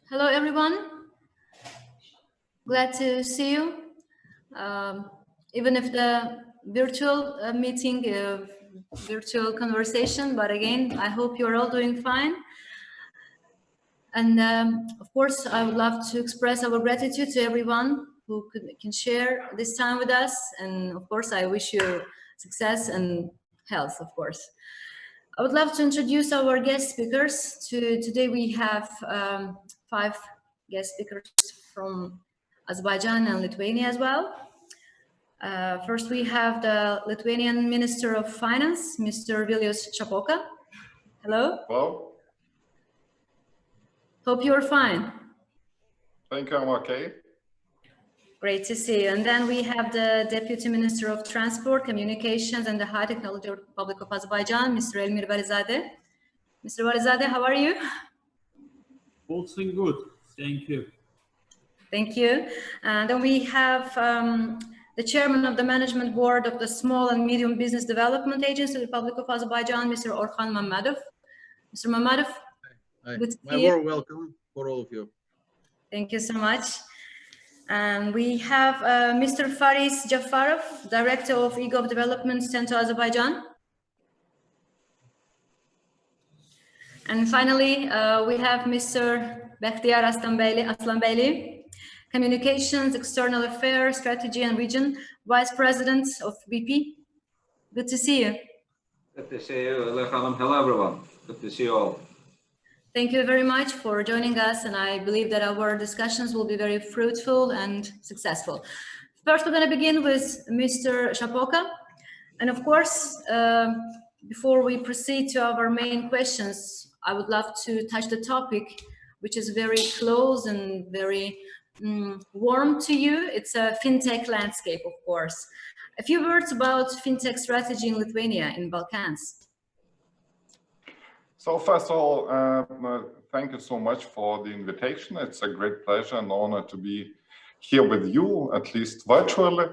Hello, everyone. Glad to see you. Um, Even if the virtual meeting, virtual conversation, but again, I hope you're all doing fine. And of course, I would love to express our gratitude to everyone who can share this time with us. And of course, I wish you success and health, of course. I would love to introduce our guest speakers. Today we have 5 guest speakers from Azerbaijan and Lithuania as well. First, we have the Lithuanian Minister of Finance, Mr. Vilius Chapoka. Hello. Hello. Hope you're fine. Thank you, I'm okay. Great to see you. And then we have the Deputy Minister of Transport, Communications and the High Technology Republic of Azerbaijan, Mr. Elmir Varizadeh. Mr. Varizadeh, how are you? Also good, thank you. Thank you. And then we have the Chairman of the Management Board of the Small and Medium Business Development Agency, Republic of Azerbaijan, Mr. Orhan Mammadov. Mr. Mammadov, good to see you. My warm welcome for all of you. Thank you so much. And we have Mr. Faris Jafarov, Director of eGov Development Center Azerbaijan. And finally, we have Mr. Bekhtiyar Aslanbeyli, Communications, External Affairs, Strategy and Region, Vice President of BP. Good to see you. Good to see you. Hello, everyone. Good to see you all. Thank you very much for joining us, and I believe that our discussions will be very fruitful and successful. First, we're going to begin with Mr. Chapoka. And of course, before we proceed to our main questions, I would love to touch the topic, which is very close and very warm to you. It's a fintech landscape, of course. A few words about fintech strategy in Lithuania, in Balkans. So first of all, thank you so much for the invitation. It's a great pleasure and honor to be here with you, at least virtually.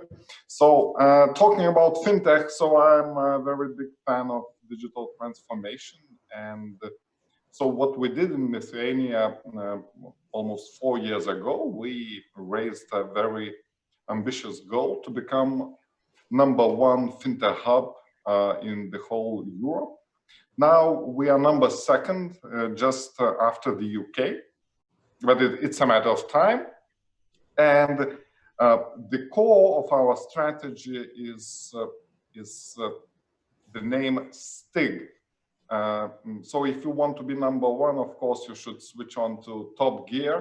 So talking about fintech, so I'm a very big fan of digital transformation. And so what we did in Lithuania almost 4 years ago, we raised a very ambitious goal to become #1 fintech hub in the whole Europe. Now we are #2, just after the UK, but it's a matter of time. And the core of our strategy is the name STIG. So if you want to be #1, of course, you should switch on to top gear.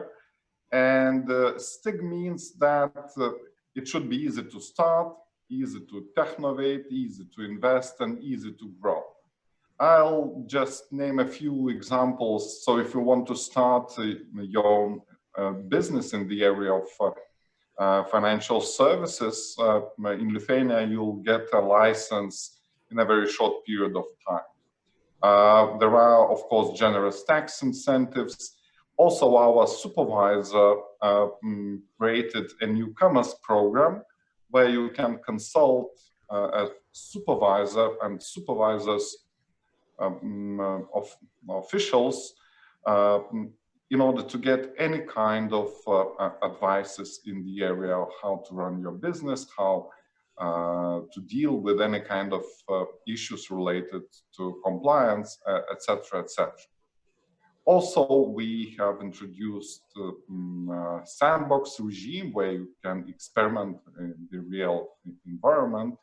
And STIG means that it should be easy to start, easy to technovate, easy to invest, and easy to grow. I'll just name a few examples. So if you want to start your own business in the area of financial services, in Lithuania, you'll get a license in a very short period of time. There are, of course, generous tax incentives. Also, our supervisor created a newcomers program where you can consult a supervisor and supervisors of officials in order to get any kind of advices in the area of how to run your business, how to deal with any kind of issues related to compliance, etc., etc. Also, we have introduced sandbox regime where you can experiment in the real environment.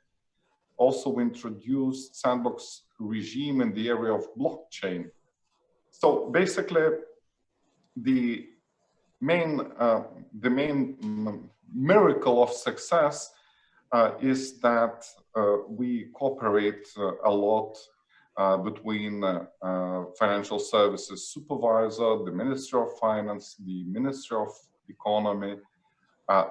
Also, we introduced sandbox regime in the area of blockchain. So basically, the main miracle of success is that we cooperate a lot between financial services supervisor, the Ministry of Finance, the Ministry of Economy,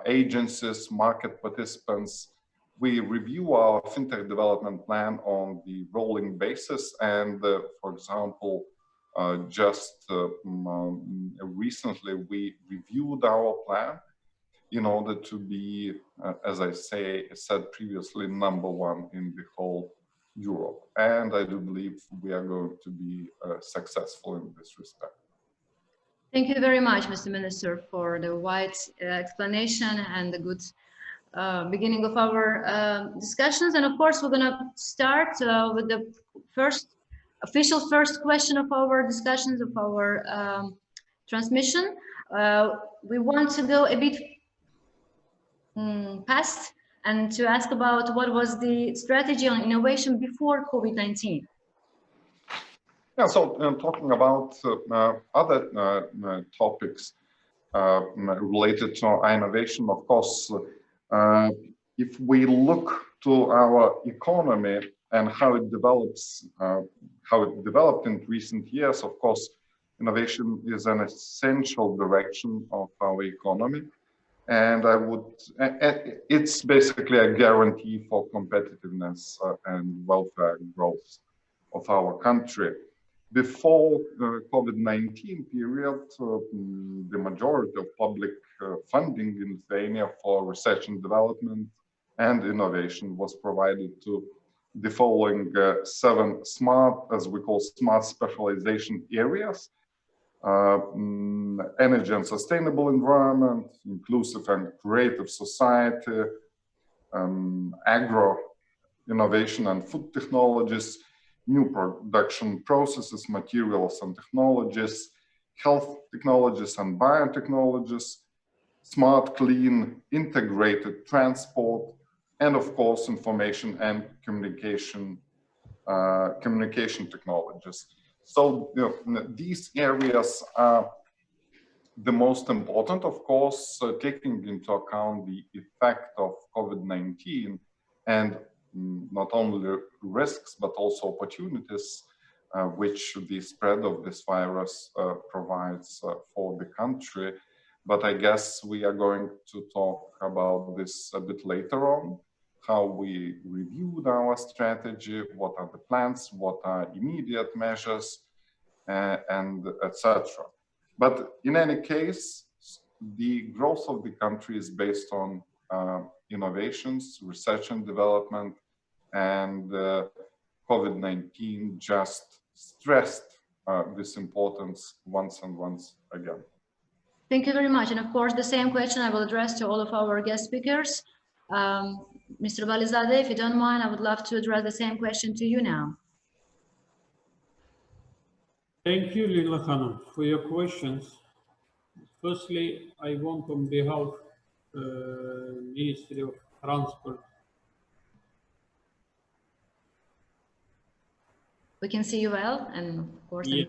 agencies, market participants. We review our fintech development plan on the rolling basis, and for example, just recently we reviewed our plan in order to be, as I said previously, #1 in the whole Europe. And I do believe we are going to be successful in this respect. Thank you very much, Mr. Minister, for the wide explanation and the good beginning of our discussions. And of course, we're going to start with the first question of our discussions, of our transmission. We want to go a bit past and to ask about what was the strategy on innovation before COVID-19. Yeah, so talking about other topics related to innovation, of course, if we look to our economy and how it develops, how it developed in recent years, of course, innovation is an essential direction of our economy. And it's basically a guarantee for competitiveness and welfare growth of our country. Before the COVID-19 period, the majority of public funding in Lithuania for research and development and innovation was provided to the following 7 smart, as we call smart specialization areas: energy and sustainable environment, inclusive and creative society, agro innovation and food technologies, new production processes, materials and technologies, health technologies and biotechnologies, smart, clean, integrated transport, and of course, information and communication technologies. So these areas are the most important, of course, taking into account the effect of COVID-19 and not only risks, but also opportunities which the spread of this virus provides for the country. But I guess we are going to talk about this a bit later on, how we reviewed our strategy, what are the plans, what are immediate measures, and etc. But in any case, the growth of the country is based on innovations, research and development, and COVID-19 just stressed this importance once again. Thank you very much. And of course, the same question I will address to all of our guest speakers. Mr. Balizadeh, if you don't mind, I would love to address the same question to you now. Thank you, Lila Hanum, for your questions. Firstly, I want on behalf of Ministry of Transport. We can see you well, and of course, Yes.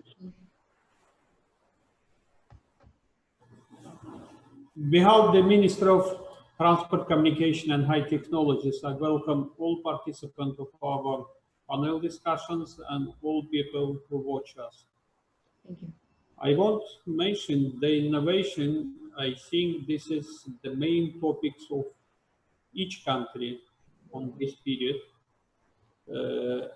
On behalf of the Minister of Transport, Communication and High Technologies, I welcome all participants of our panel discussions and all people who watch us. Thank you. I want to mention the innovation. I think this is the main topics of each country on this period.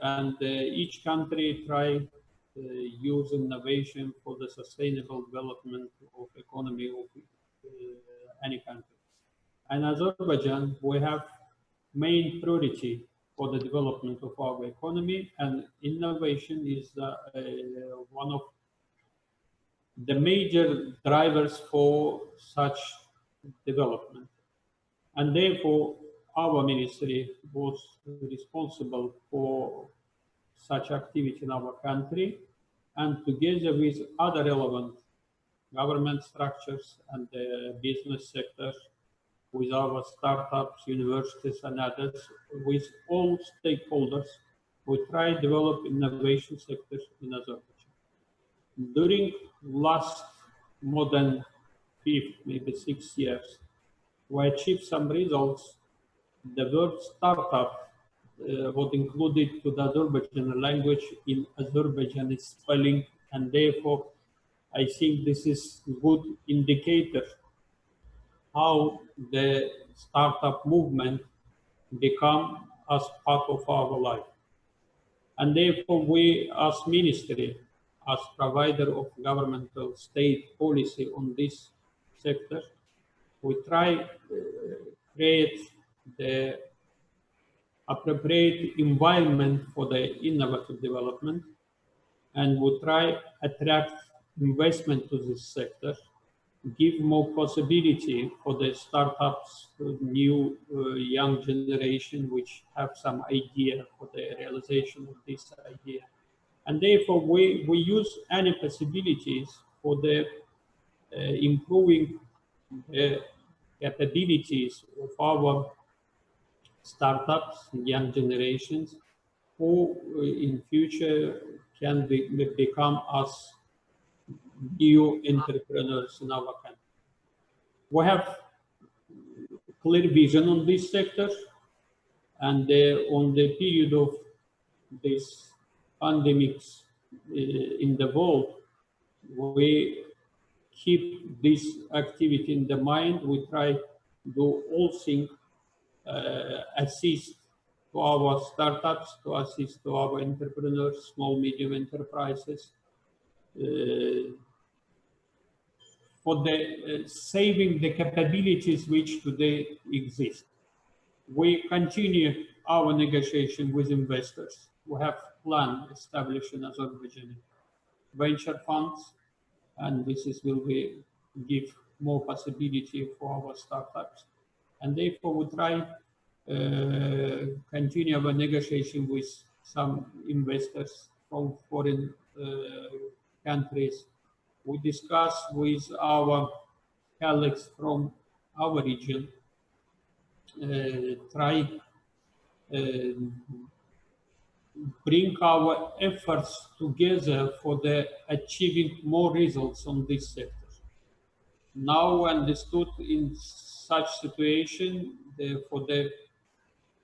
And each country try use innovation for the sustainable development of economy of any country. And Azerbaijan, we have main priority for the development of our economy, and innovation is one of the major drivers for such development. And therefore, our ministry was responsible for such activity in our country, and together with other relevant government structures and the business sectors, with our startups, universities and others, with all stakeholders, we try to develop innovation sectors in Azerbaijan. During last more than 5, maybe 6 years, we achieved some results. The word startup was included to the Azerbaijani language in Azerbaijani spelling, and therefore I think this is a good indicator how the startup movement become as part of our life. And therefore we as ministry, as provider of governmental state policy on this sector, we try to create the appropriate environment for the innovative development, and we try attract investment to this sector, give more possibility for the startups, new young generation, which have some idea for the realization of this idea. And therefore, we use any possibilities for the improving the capabilities of our startups, young generations, who in future can become us new entrepreneurs in our country. We have clear vision on this sector, and on the period of this pandemics in the world, we keep this activity in the mind. We try to do all things, assist to our startups, to assist to our entrepreneurs, small, medium enterprises, for the saving the capabilities which today exist. We continue our negotiation with investors. We have plan established in Azerbaijan venture funds, and will give more possibility for our startups. And therefore, we try continue our negotiation with some investors from foreign countries. We discuss with our colleagues from our region, try bring our efforts together for the achieving more results on this sector. Now understood in such situation, for the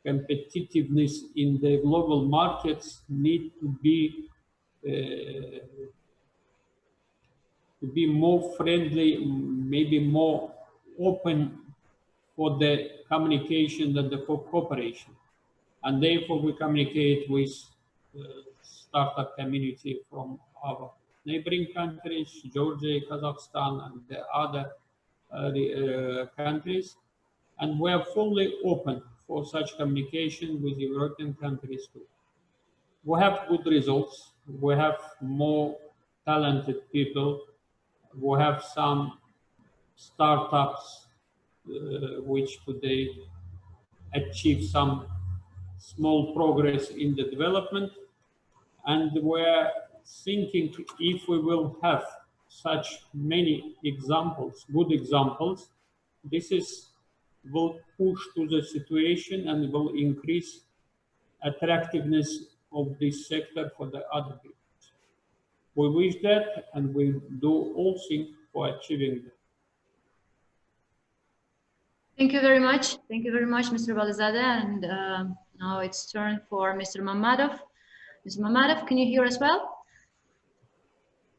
competitiveness in the global markets need to be more friendly, maybe more open for the communication and the cooperation. And therefore we communicate with startup community from our neighboring countries, Georgia, Kazakhstan, and the other countries. And we are fully open for such communication with European countries too. We have good results. We have more talented people. We have some startups which today achieve some small progress in the development. And we're thinking if we will have such many examples, good examples, will push to the situation and will increase attractiveness of this sector for the other people. We wish that, and we do all things for achieving that. Thank you very much. Thank you very much, Mr. Valizadeh. And now it's turn for Mr. Mamadov. Mr. Mamadov, can you hear us well?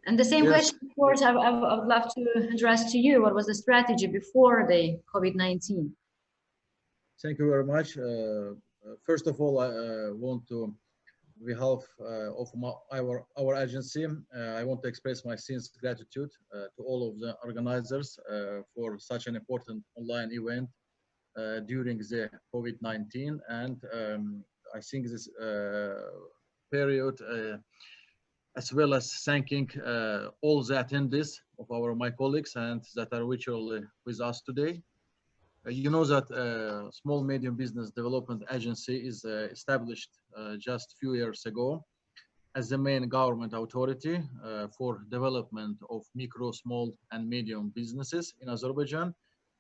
And the same question, of course, I would love to address to you. What was the strategy before the COVID-19? Thank you very much. First of all, I want to, on behalf of our agency, I want to express my sincere gratitude to all of the organizers for such an important online event during the COVID-19. And I think this period, as well as thanking all the attendees of my colleagues and that are virtually with us today. You know that Small Medium Business Development Agency is established just a few years ago as the main government authority for development of micro, small, and medium businesses in Azerbaijan.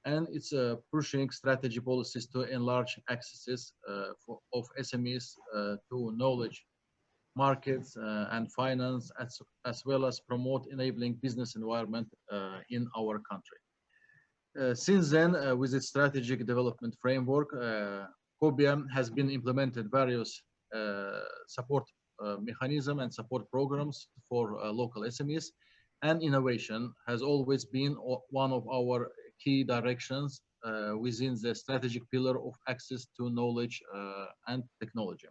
And it's pushing strategy policies to enlarge accesses of SMEs to knowledge, markets, and finance, as well as promote enabling business environment in our country. Since then, with its strategic development framework, COBIA has been implemented various support mechanism and support programs for local SMEs, and innovation has always been one of our key directions within the strategic pillar of access to knowledge and technology.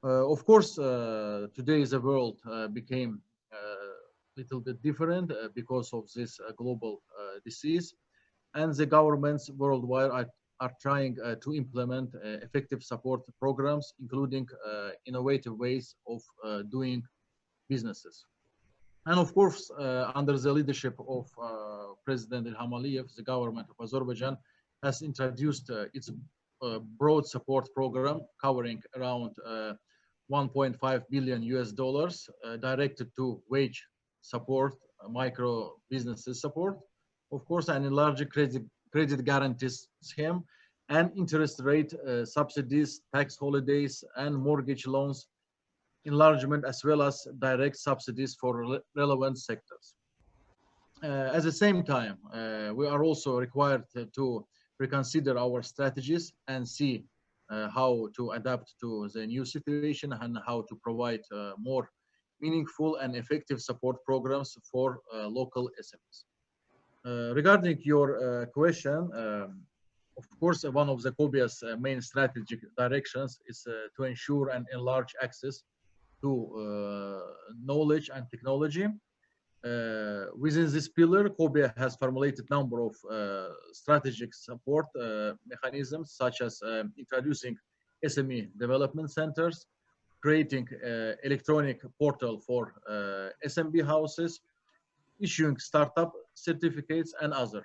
Of course, today the world became a little bit different because of this global disease, and the governments worldwide are trying to implement effective support programs, including innovative ways of doing businesses. And of course, under the leadership of President Ilham Aliyev, the government of Azerbaijan has introduced its broad support program covering around 1.5 billion US dollars directed to wage support, micro businesses support, of course, an enlarged credit guarantees scheme and interest rate subsidies, tax holidays, and mortgage loans enlargement, as well as direct subsidies for relevant sectors. At the same time, we are also required to reconsider our strategies and see how to adapt to the new situation and how to provide more meaningful and effective support programs for local SMEs. Regarding your question, of course, one of the COBIA's main strategic directions is to ensure and enlarge access to knowledge and technology. Within this pillar, COBIA has formulated a number of strategic support mechanisms, such as introducing SME development centers, creating electronic portal for SMB houses, issuing startup certificates, and other.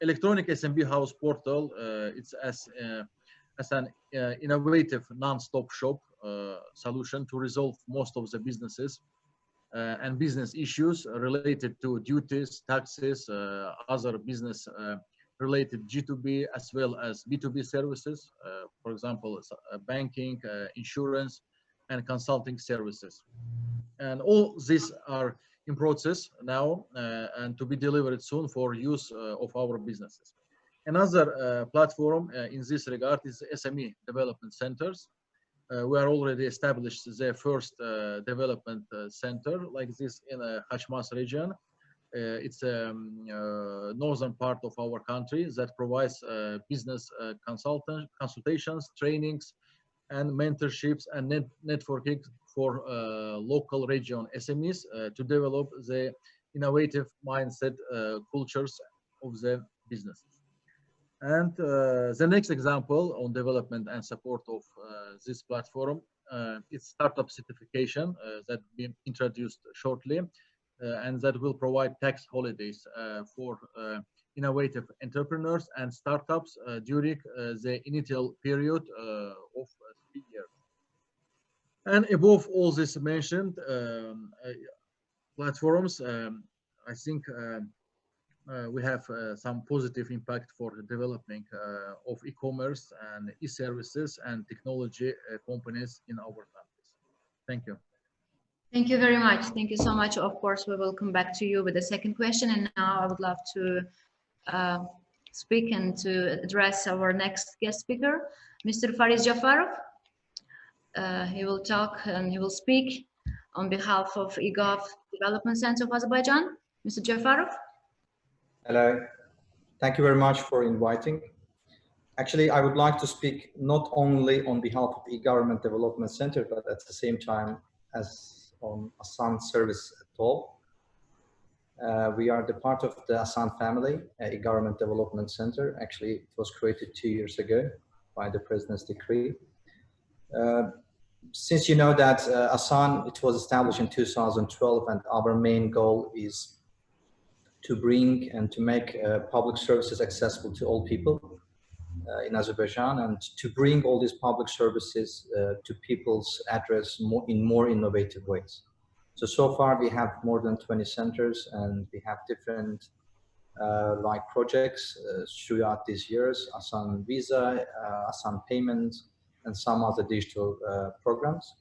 Electronic SMB house portal, it's as an innovative non-stop shop solution to resolve most of the businesses and business issues related to duties, taxes, other business related G2B as well as B2B services, for example, banking, insurance, and consulting services. And all these are in process now and to be delivered soon for use of our businesses. Another platform in this regard is SME development centers. We are already established the first development center like this in Hachmas region. It's a northern part of our country that provides business consultations, trainings, and mentorships and networking for local region SMEs to develop the innovative mindset cultures of the businesses. And the next example on development and support of this platform is startup certification that will be introduced shortly and that will provide tax holidays for innovative entrepreneurs and startups during the initial period of 3 years. And above all this mentioned platforms, I think we have some positive impact for the development of e-commerce and e-services and technology companies in our countries. Thank you. Thank you very much. Thank you so much. Of course, we will come back to you with the second question. And now I would love to speak and to address our next guest speaker, Mr. Faris Jafarov. He will talk and he will speak on behalf of eGov Development Center of Azerbaijan. Mr. Jafarov. Hello. Thank you very much for inviting. Actually, I would like to speak not only on behalf of eGovernment Development Center, but at the same time as on Asan service at all. We are the part of the Asan family, eGovernment Development Center. Actually, it was created 2 years ago by the President's decree. Since you know that Asan, it was established in 2012, and our main goal is to bring and to make public services accessible to all people in Azerbaijan, and to bring all these public services to people's address in more innovative ways. So far we have more than 20 centers, and we have different like projects throughout these years, Asan Visa, Asan Payment, and some other digital programs.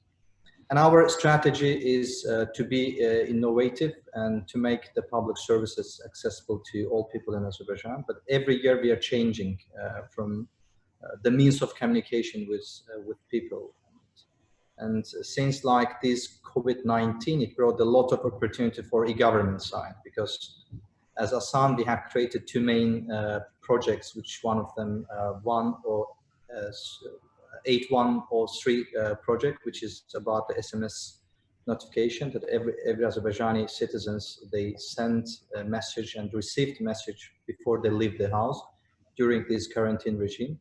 And our strategy is to be innovative and to make the public services accessible to all people in Azerbaijan. But every year we are changing from the means of communication with people. And since like this COVID-19, it brought a lot of opportunity for e-government side, because as Asan, we have created two main projects, which one of them, 8103 project, which is about the SMS notification that every Azerbaijani citizens, they send a message and received message before they leave the house during this quarantine regime.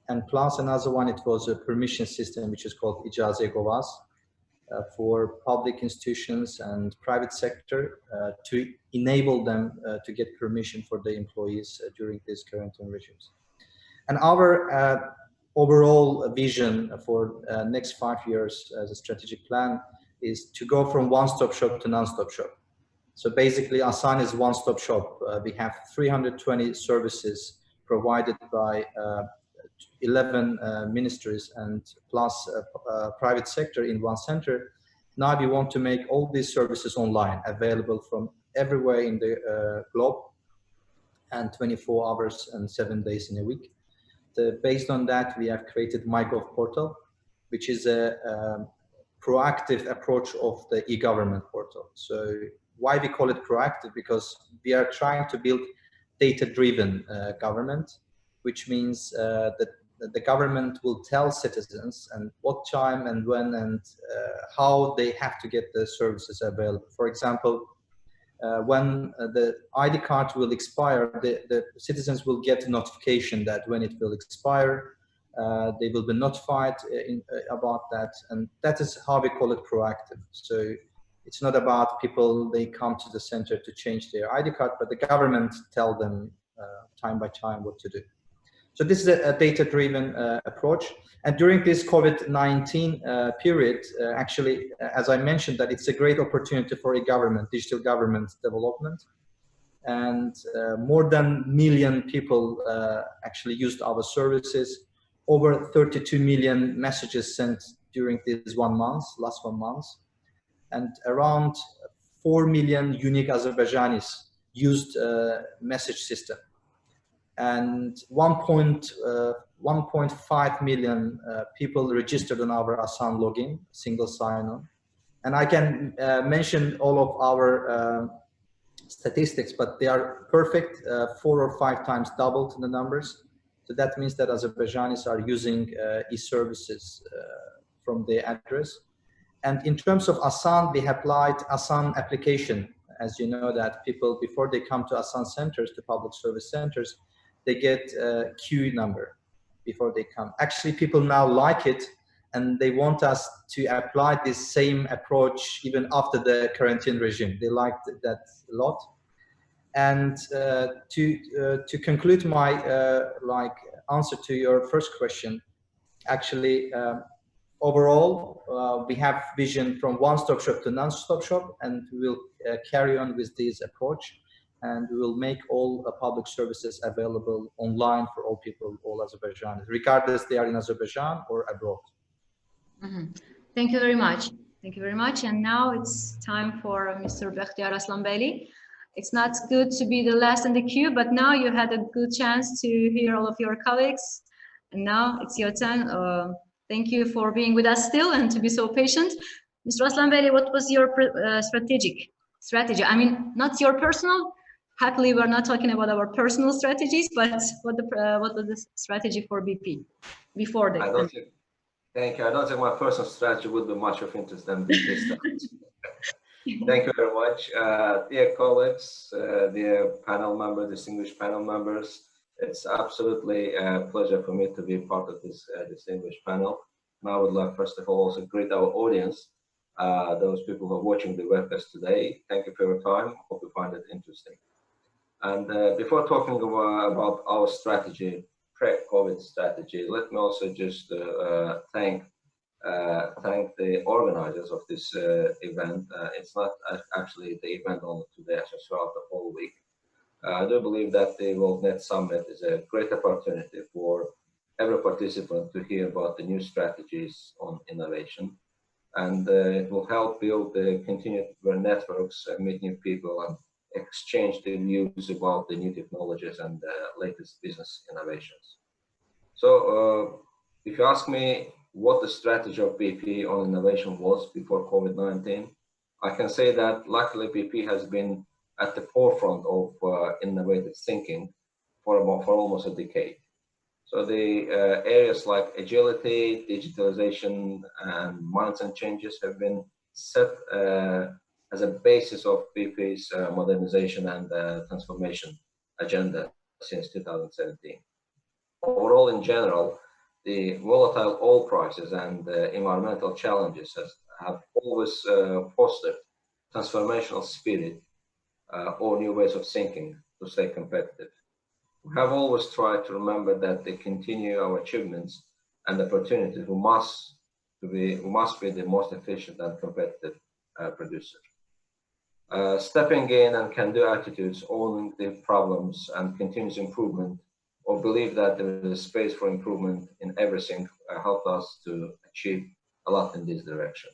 And plus another one, it was a permission system, which is called Ijaze Govaz. for public institutions and private sector to enable them to get permission for the employees during these quarantine regimes. And our overall vision for next 5 years as a strategic plan is to go from one-stop shop to non-stop shop. So basically, Asan is one-stop shop. We have 320 services provided by 11 ministries and plus private sector in one center. Now we want to make all these services online, available from everywhere in the globe, and 24 hours and 7 days in a week. Based on that, we have created MyGov portal, which is a proactive approach of the e-government portal. So why we call it proactive? Because we are trying to build data-driven government, which means that the government will tell citizens and what time and when and how they have to get the services available. For example, when the ID card will expire, the citizens will get a notification that when it will expire, they will be notified about that. And that is how we call it proactive. So it's not about people, they come to the center to change their ID card, but the government tell them time by time what to do. So this is a data-driven approach. And during this COVID-19 period, actually, as I mentioned, that it's a great opportunity for e-government, digital government development. And more than 1 million people actually used our services. Over 32 million messages sent during this last 1 month. And around 4 million unique Azerbaijanis used message system. And 1.5 million people registered on our Asan login, single sign-on. And I can mention all of our statistics, but they are perfect, 4 or 5 times doubled in the numbers. So that means that Azerbaijanis are using e-services from their address. And in terms of Asan, we applied Asan application. As you know, that people, before they come to Asan centers, to public service centers, they get a queue number before they come. Actually, people now like it, and they want us to apply this same approach even after the quarantine regime. They liked that a lot. And to conclude my answer to your first question, actually, overall, we have vision from one-stop shop to non-stop shop, and we will carry on with this approach. And we will make all public services available online for all people, all Azerbaijanis, regardless they are in Azerbaijan or abroad. Mm-hmm. Thank you very much. Thank you very much. And now it's time for Mr. Bekhtiyar Aslanbeli. It's not good to be the last in the queue, but now you had a good chance to hear all of your colleagues. And now it's your turn. Thank you for being with us still and to be so patient. Mr. Aslanbeli, what was your strategy? I mean, not your personal. Happily, we're not talking about our personal strategies, but what was the strategy for BP before this? Thank you. I don't think my personal strategy would be much of interest in this strategy. Thank you very much. Dear colleagues, dear panel members, distinguished panel members, it's absolutely a pleasure for me to be part of this distinguished panel. And I would like, first of all, also greet our audience, those people who are watching the webcast today. Thank you for your time. Hope you find it interesting. And before talking about our strategy, pre-COVID strategy, let me also just thank the organizers of this event. It's not actually the event only today, actually throughout the whole week. I do believe that the WorldNet Summit is a great opportunity for every participant to hear about the new strategies on innovation. And it will help build the continued networks, meet new people, and exchange the views about the new technologies and the latest business innovations. So if you ask me what the strategy of BP on innovation was before COVID-19, I can say that luckily BP has been at the forefront of innovative thinking for almost a decade. So the areas like agility, digitalization, and mindset changes have been set as a basis of BP's modernization and transformation agenda since 2017. Overall, in general, the volatile oil prices and environmental challenges have always fostered transformational spirit or new ways of thinking to stay competitive. We have always tried to remember that to continue our achievements and opportunities, we must be the most efficient and competitive producer. Stepping in and can-do attitudes, owning the problems and continuous improvement, or believe that there is space for improvement in everything, helped us to achieve a lot in this direction.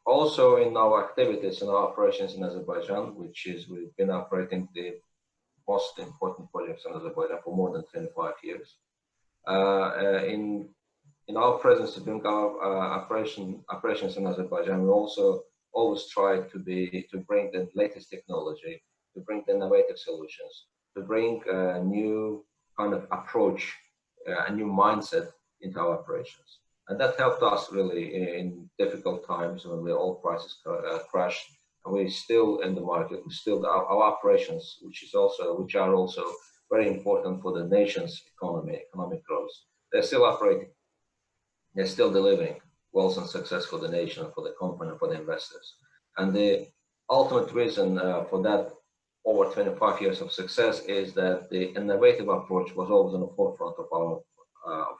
Also in our activities and our operations in Azerbaijan, we've been operating the most important projects in Azerbaijan for more than 25 years. In our presence to bring our operations in Azerbaijan, we also always try to bring the latest technology, to bring the innovative solutions, to bring a new kind of approach, a new mindset into our operations. And that helped us really in difficult times when the oil prices crashed, and we're still in the market. We still our operations, which are also very important for the nation's economic growth. They're still operating. They're still delivering wealth and success for the nation, for the company, for the investors. And the ultimate reason for that over 25 years of success is that the innovative approach was always on the forefront of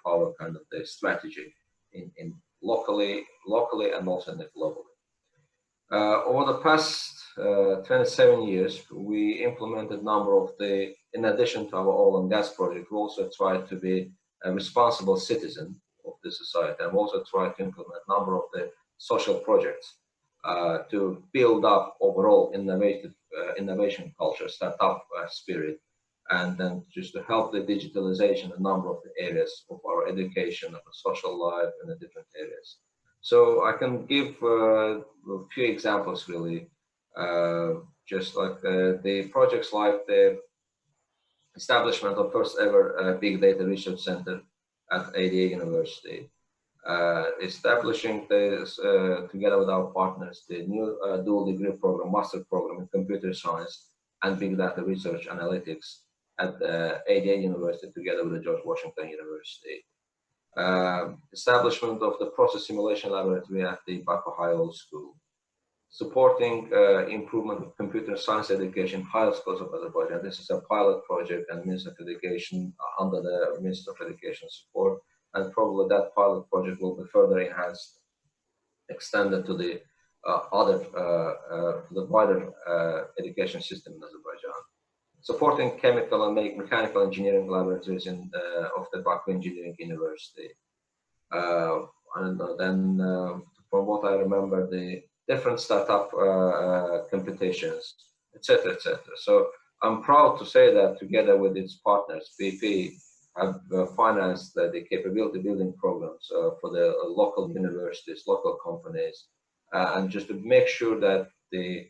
our kind of the strategy in locally and also globally. Over the past 27 years, we implemented a number of in addition to our oil and gas project, we also tried to be a responsible citizen of the society, and also tried to implement a number of the social projects to build up overall innovation culture, startup spirit, and then just to help the digitalization in a number of the areas of our education, of our social life, in the different areas. So I can give a few examples really, just like the projects like the establishment of first ever big data research center at ADA University, establishing this together with our partners, the new dual degree program, master program in computer science and big data research analytics at ADA University together with the George Washington University. Establishment of the process simulation laboratory at the Baku High Oil School, supporting improvement of computer science education in higher schools of Azerbaijan. This is a pilot project and Minister of Education under the Minister of Education support, and probably that pilot project will be further enhanced, extended to the the wider education system in Azerbaijan. Supporting chemical and mechanical engineering laboratories of the Baku Engineering University. And then from what I remember, the different startup competitions, etc., etc. So I'm proud to say that together with its partners, BP have financed the capability building programs for the local universities, local companies, and just to make sure that the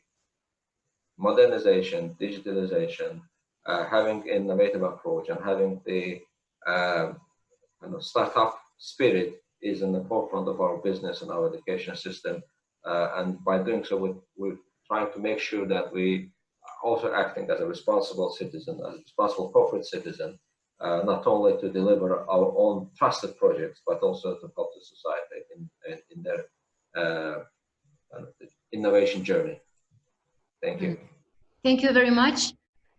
modernization, digitalization, having innovative approach and having the kind of startup spirit is in the forefront of our business and our education system. And by doing so, we're trying to make sure that we are also acting as a responsible citizen, as a responsible corporate citizen, not only to deliver our own trusted projects, but also to help the society in their innovation journey. Thank you. Thank you very much.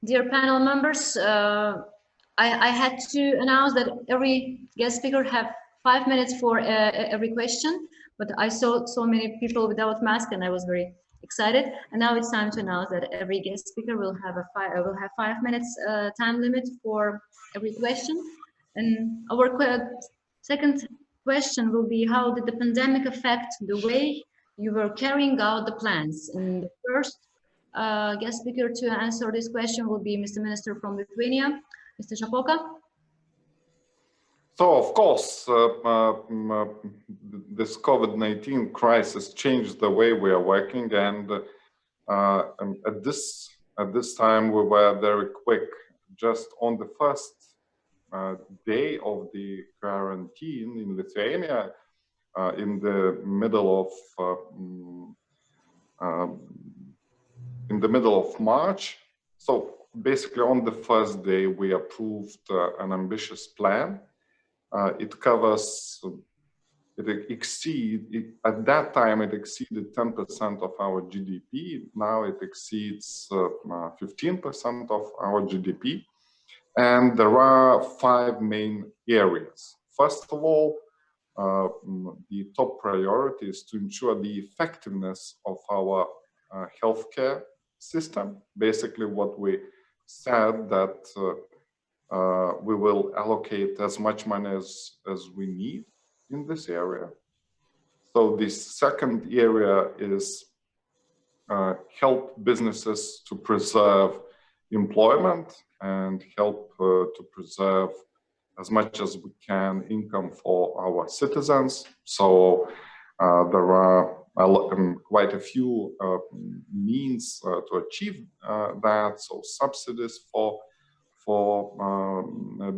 Dear panel members, I had to announce that every guest speaker have 5 minutes for every question, but I saw so many people without mask and I was very excited. And now it's time to announce that every guest speaker will have 5 minutes time limit for every question. And our second question will be, how did the pandemic affect the way you were carrying out the plans? And the first guest speaker to answer this question will be Mr. Minister from Lithuania, Mr. Shapoka. So, of course, this COVID-19 crisis changed the way we are working, and at this time we were very quick. Just on the first day of the quarantine in Lithuania, in the middle of March. So basically, on the first day, we approved an ambitious plan. It covers at that time it exceeded 10% of our GDP. Now it exceeds 15% of our GDP. And there are 5 main areas. First of all, the top priority is to ensure the effectiveness of our healthcare system. Basically, what we said that we will allocate as much money as we need in this area. So the second area is help businesses to preserve employment and help to preserve as much as we can income for our citizens. So there are quite a few means to achieve that. So subsidies for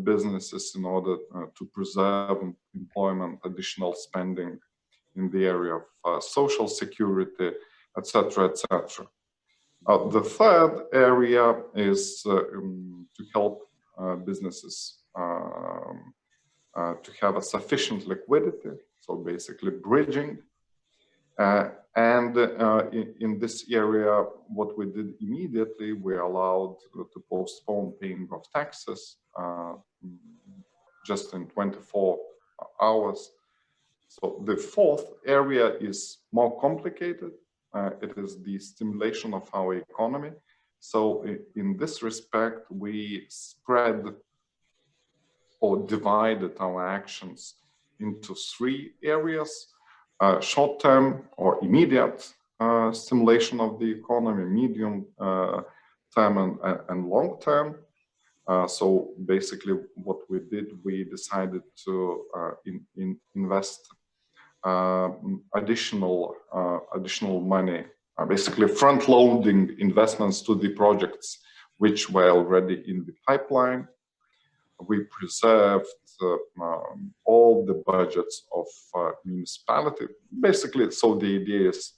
businesses in order to preserve employment, additional spending in the area of social security, etc., etc. The third area is to help businesses to have a sufficient liquidity, so basically bridging. And in this area, what we did immediately, we allowed to postpone paying of taxes just in 24 hours. So the fourth area is more complicated. It is the stimulation of our economy. So in this respect, we spread or divided our actions into 3 areas: short-term or immediate stimulation of the economy, medium-term and long-term. So basically what we did, we decided to invest additional money, basically front-loading investments to the projects which were already in the pipeline. We preserved all the budgets of municipality, basically. So the idea is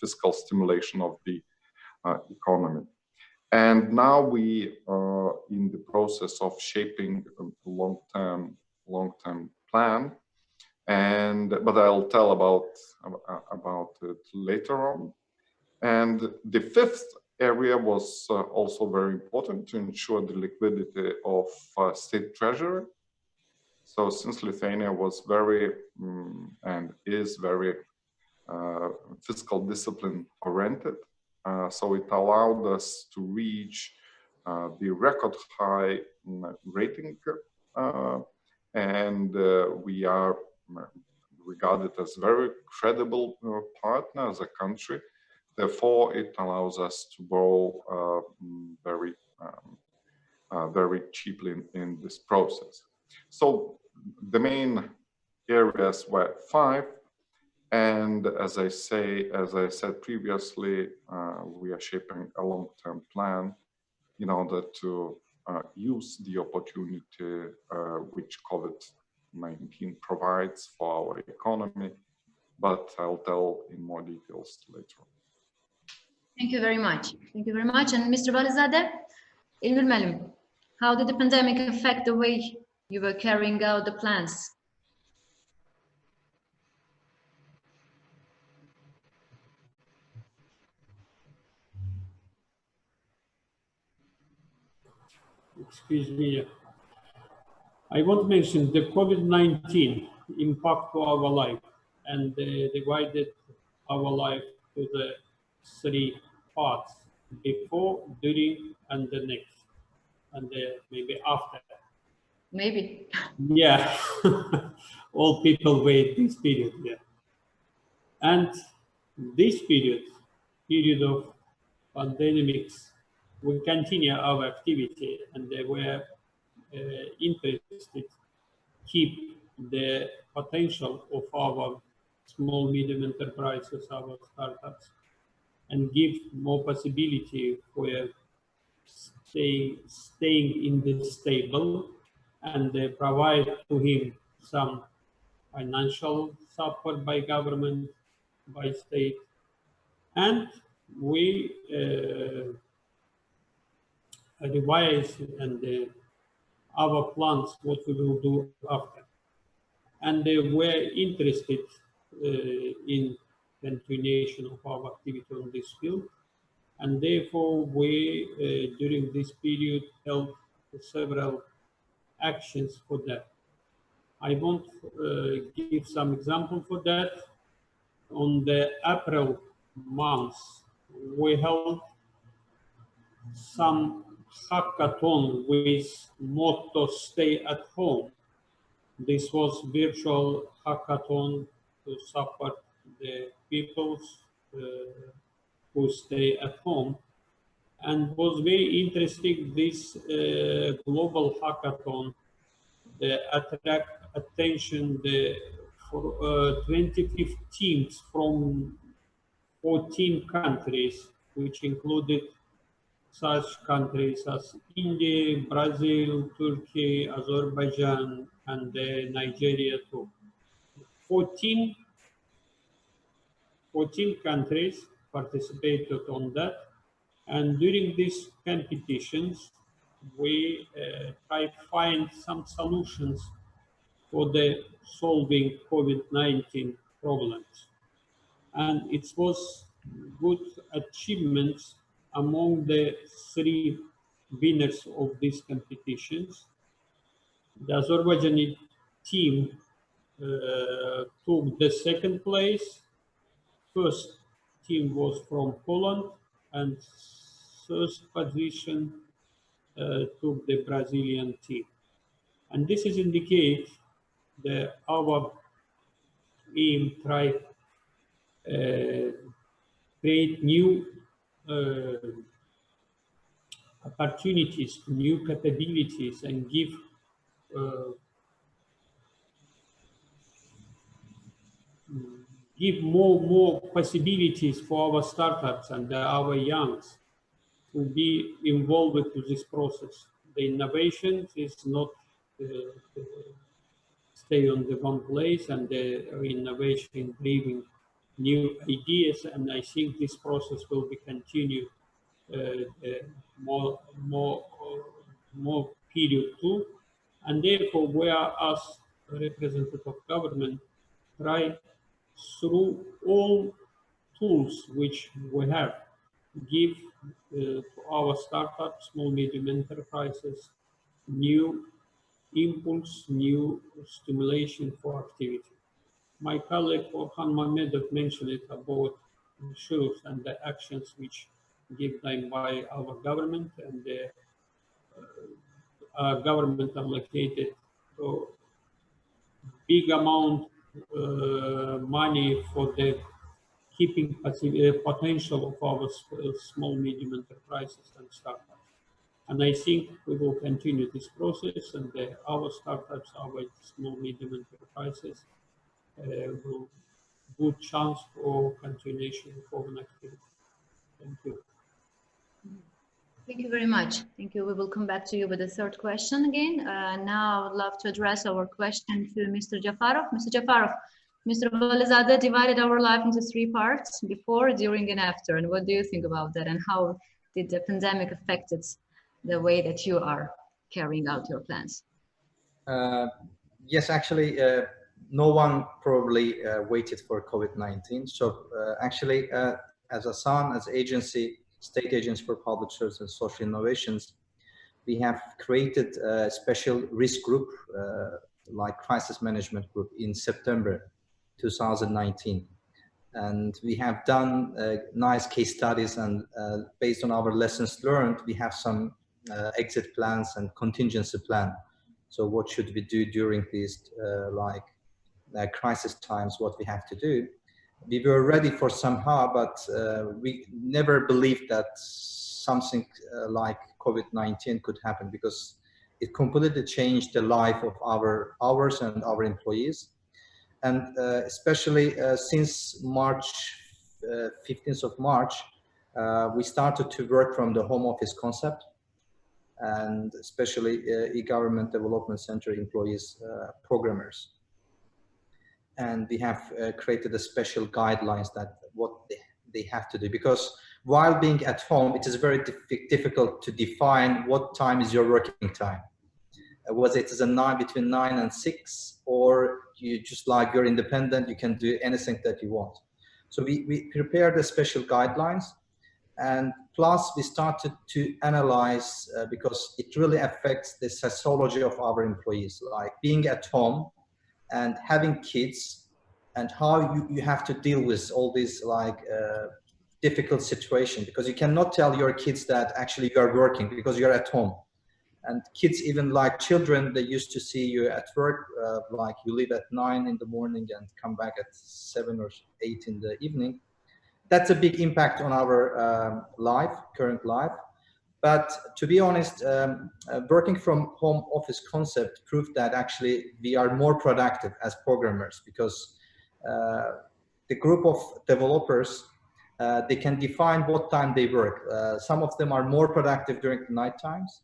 fiscal stimulation of the economy. And now we are in the process of shaping a long-term plan. But I'll tell about it later on. And the fifth area was also very important, to ensure the liquidity of state treasury. So since Lithuania was very and is very fiscal discipline oriented, so it allowed us to reach the record high rating, and we are regarded as very credible partner as a country. Therefore, it allows us to borrow very cheaply in this process. So the main areas were 5, and as I said previously, we are shaping a long-term plan in order to use the opportunity which COVID-19 provides for our economy. But I'll tell in more details later on. Thank you very much. Thank you very much. And Mr. Valizadeh, İlmir Melim, how did the pandemic affect the way you were carrying out the plans? Excuse me. I want to mention the COVID-19 impact to our life, and divided our life to the 3 parts: before, during, and the next, and maybe after. Maybe. Yeah, all people wait this period. Yeah, and this period of pandemics, we continue our activity, and they were interested keep the potential of our small medium enterprises, our startups, and give more possibility for staying in the stable, and provide to him some financial support by government, by state, and we revise and our plans what we will do after. and they were interested in continuation of our activity on this field. And therefore, we, during this period, held several actions for that. I want to give some example for that. On the April month, we held some hackathon with motto "Stay at Home." This was virtual hackathon to support the peoples who stay at home, and was very interesting. This global hackathon attract attention for 25 teams from 14 countries, which included such countries as India, Brazil, Turkey, Azerbaijan, and Nigeria too. 14 countries participated on that, and during these competitions, we try to find some solutions for the solving COVID-19 problems. And it was good achievements among the 3 winners of these competitions. The Azerbaijani team took the 2nd place. First team was from Poland, and 1st position took the Brazilian team. And this is indicate that our aim try create new opportunities, new capabilities, and give more possibilities for our startups and our youngs to be involved with this process. The innovation is not stay on the one place, and the innovation bringing new ideas. And I think this process will be continued more period too. And therefore, we are, as representative of government, try through all tools which we have, give to our startups, small medium enterprises, new impulse, new stimulation for activity. My colleague Orhan Mamedov mentioned it about issues and the actions which given by our government, and the government allocated big amount money for the keeping potential of our small medium enterprises and startups. And I think we will continue this process, and our startups, our small medium enterprises will good chance for continuation of an activity. Thank you. Thank you very much. Thank you. We will come back to you with the 3rd question again. Now I would love to address our question to Mr. Jafarov. Mr. Jafarov, Mr. Valizadeh divided our life into 3 parts: before, during, and after. And what do you think about that? And how did the pandemic affect the way that you are carrying out your plans? Yes, actually, no one probably waited for COVID-19. So actually, as Hasan, as agency, State Agency for Public Service and Social Innovations, we have created a special risk group, like crisis management group, in September 2019. And we have done nice case studies, and based on our lessons learned, we have some exit plans and contingency plan. So what should we do during these crisis times, what we have to do. We were ready for somehow, but we never believed that something like COVID-19 could happen, because it completely changed the life of ours and our employees. And especially since March, 15th of March, we started to work from the home office concept, and especially e-government development center employees, programmers. And we have created a special guidelines that what they have to do, because while being at home, it is very difficult to define what time is your working time. Whether it is between 9 and 6, or you just like you're independent, you can do anything that you want. So we prepared the special guidelines, and plus we started to analyze because it really affects the psychology of our employees, like being at home and having kids, and how you have to deal with all these like difficult situation, because you cannot tell your kids that actually you are working because you're at home. And kids, even like children, they used to see you at work, like you leave at 9 in the morning and come back at 7 or 8 in the evening. That's a big impact on our current life. But to be honest, working from home office concept proved that actually we are more productive as programmers, because the group of developers, they can define what time they work. Some of them are more productive during the night times.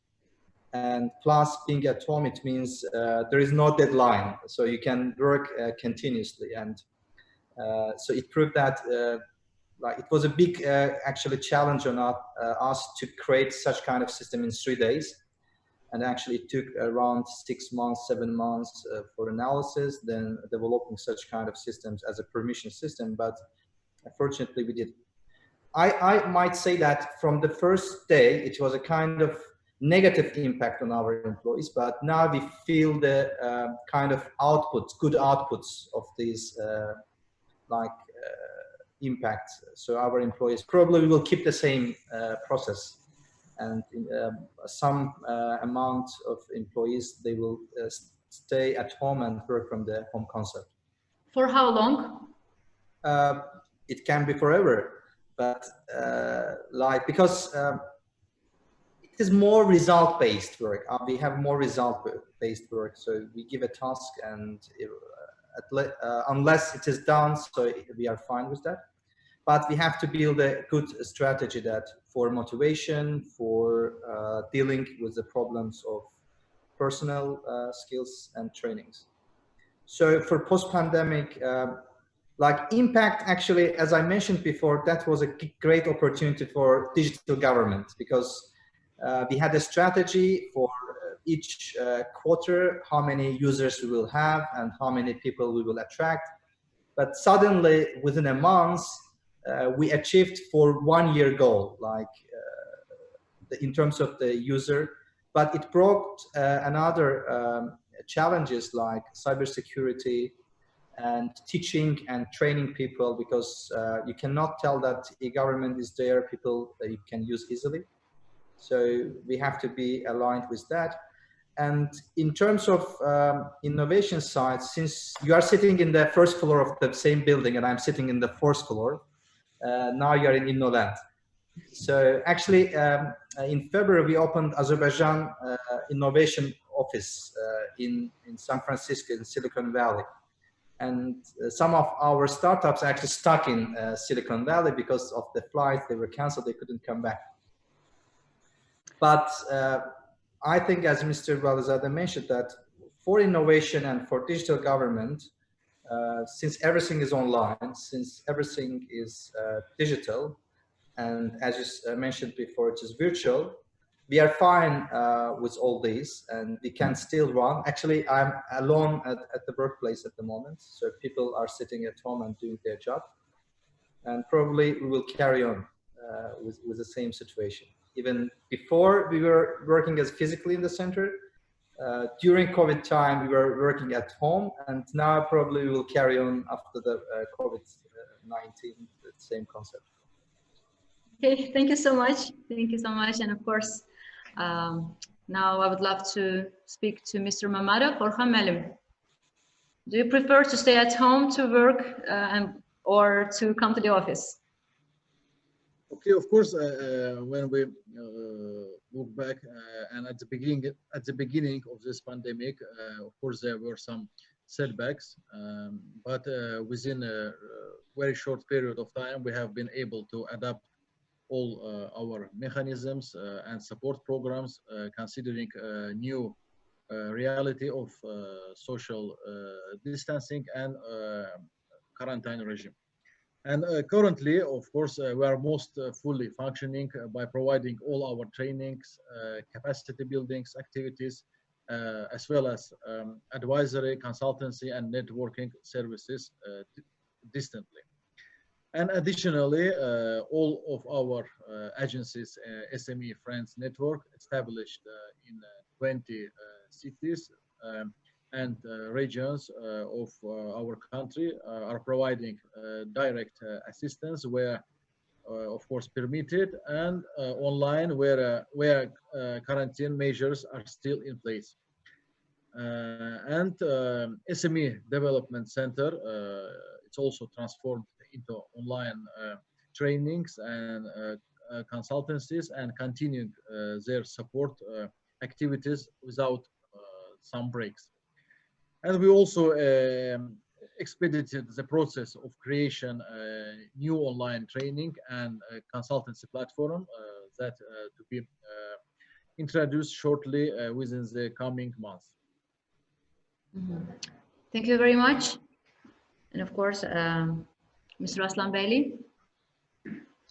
And plus, being at home, it means there is no deadline, so you can work continuously. And so it proved that like it was a big actually challenge on us to create such kind of system in 3 days. And actually it took around 6 months, 7 months for analysis, then developing such kind of systems as a permission system. But fortunately we did. I might say that from the first day, it was a kind of negative impact on our employees, but now we feel the kind of outputs, good outputs of these impact. So our employees probably will keep the same process, and some amount of employees, they will stay at home and work from the home concept. For how long? It can be forever, but like because it is more result-based work. We have more result-based work, so we give a task, and unless it is done, so we are fine with that. But we have to build a good strategy that for motivation, for dealing with the problems of personal skills and trainings. So for post-pandemic, like impact, actually, as I mentioned before, that was a great opportunity for digital government, because we had a strategy for each quarter, how many users we will have and how many people we will attract. But suddenly, within a month, we achieved for 1 year goal, like in terms of the user, but it brought another challenges like cybersecurity and teaching and training people, because you cannot tell that e-government is there, people that you can use easily. So we have to be aligned with that. And in terms of innovation side, since you are sitting in the first floor of the same building and I'm sitting in the fourth floor, now you're in Innoland. So actually, in February, we opened Azerbaijan Innovation Office in San Francisco, in Silicon Valley. And some of our startups are actually stuck in Silicon Valley because of the flights, they were canceled, they couldn't come back. But I think, as Mr. Valizadeh mentioned, that for innovation and for digital government, since everything is online, since everything is digital, and as you mentioned before, it is virtual, we are fine with all these, and we can still run. Actually, I'm alone at the workplace at the moment, so people are sitting at home and doing their job, and probably we will carry on with the same situation. Even before we were working as physically in the center, during COVID time, we were working at home, and now probably we will carry on after the COVID-19, the same concept. Okay, thank you so much. Thank you so much. And of course, now I would love to speak to Mr. Mamadov or Hamelim. Do you prefer to stay at home to work or to come to the office? Okay, of course, when we look back and at the beginning of this pandemic, of course, there were some setbacks, but within a very short period of time, we have been able to adapt all our mechanisms and support programs, considering new reality of social distancing and quarantine regime. And currently, of course, we are most fully functioning by providing all our trainings, capacity buildings, activities as well as advisory, consultancy, and networking services distantly. And additionally, all of our agencies, SME Friends Network, established in 20 cities and regions of our country, are providing direct assistance where, of course, permitted, and online where quarantine measures are still in place. And SME Development Center, it's also transformed into online trainings and consultancies, and continuing their support activities without some breaks. And we also expedited the process of creation new online training and consultancy platform that to be introduced shortly within the coming months. Thank you very much. And of course, Mr. Aslan Beyli,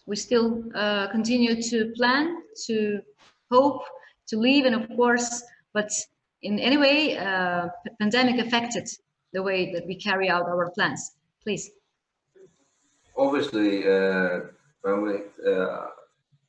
we still continue to plan, to hope, to live, and of course, but in any way, pandemic affected the way that we carry out our plans. Please. Obviously, when we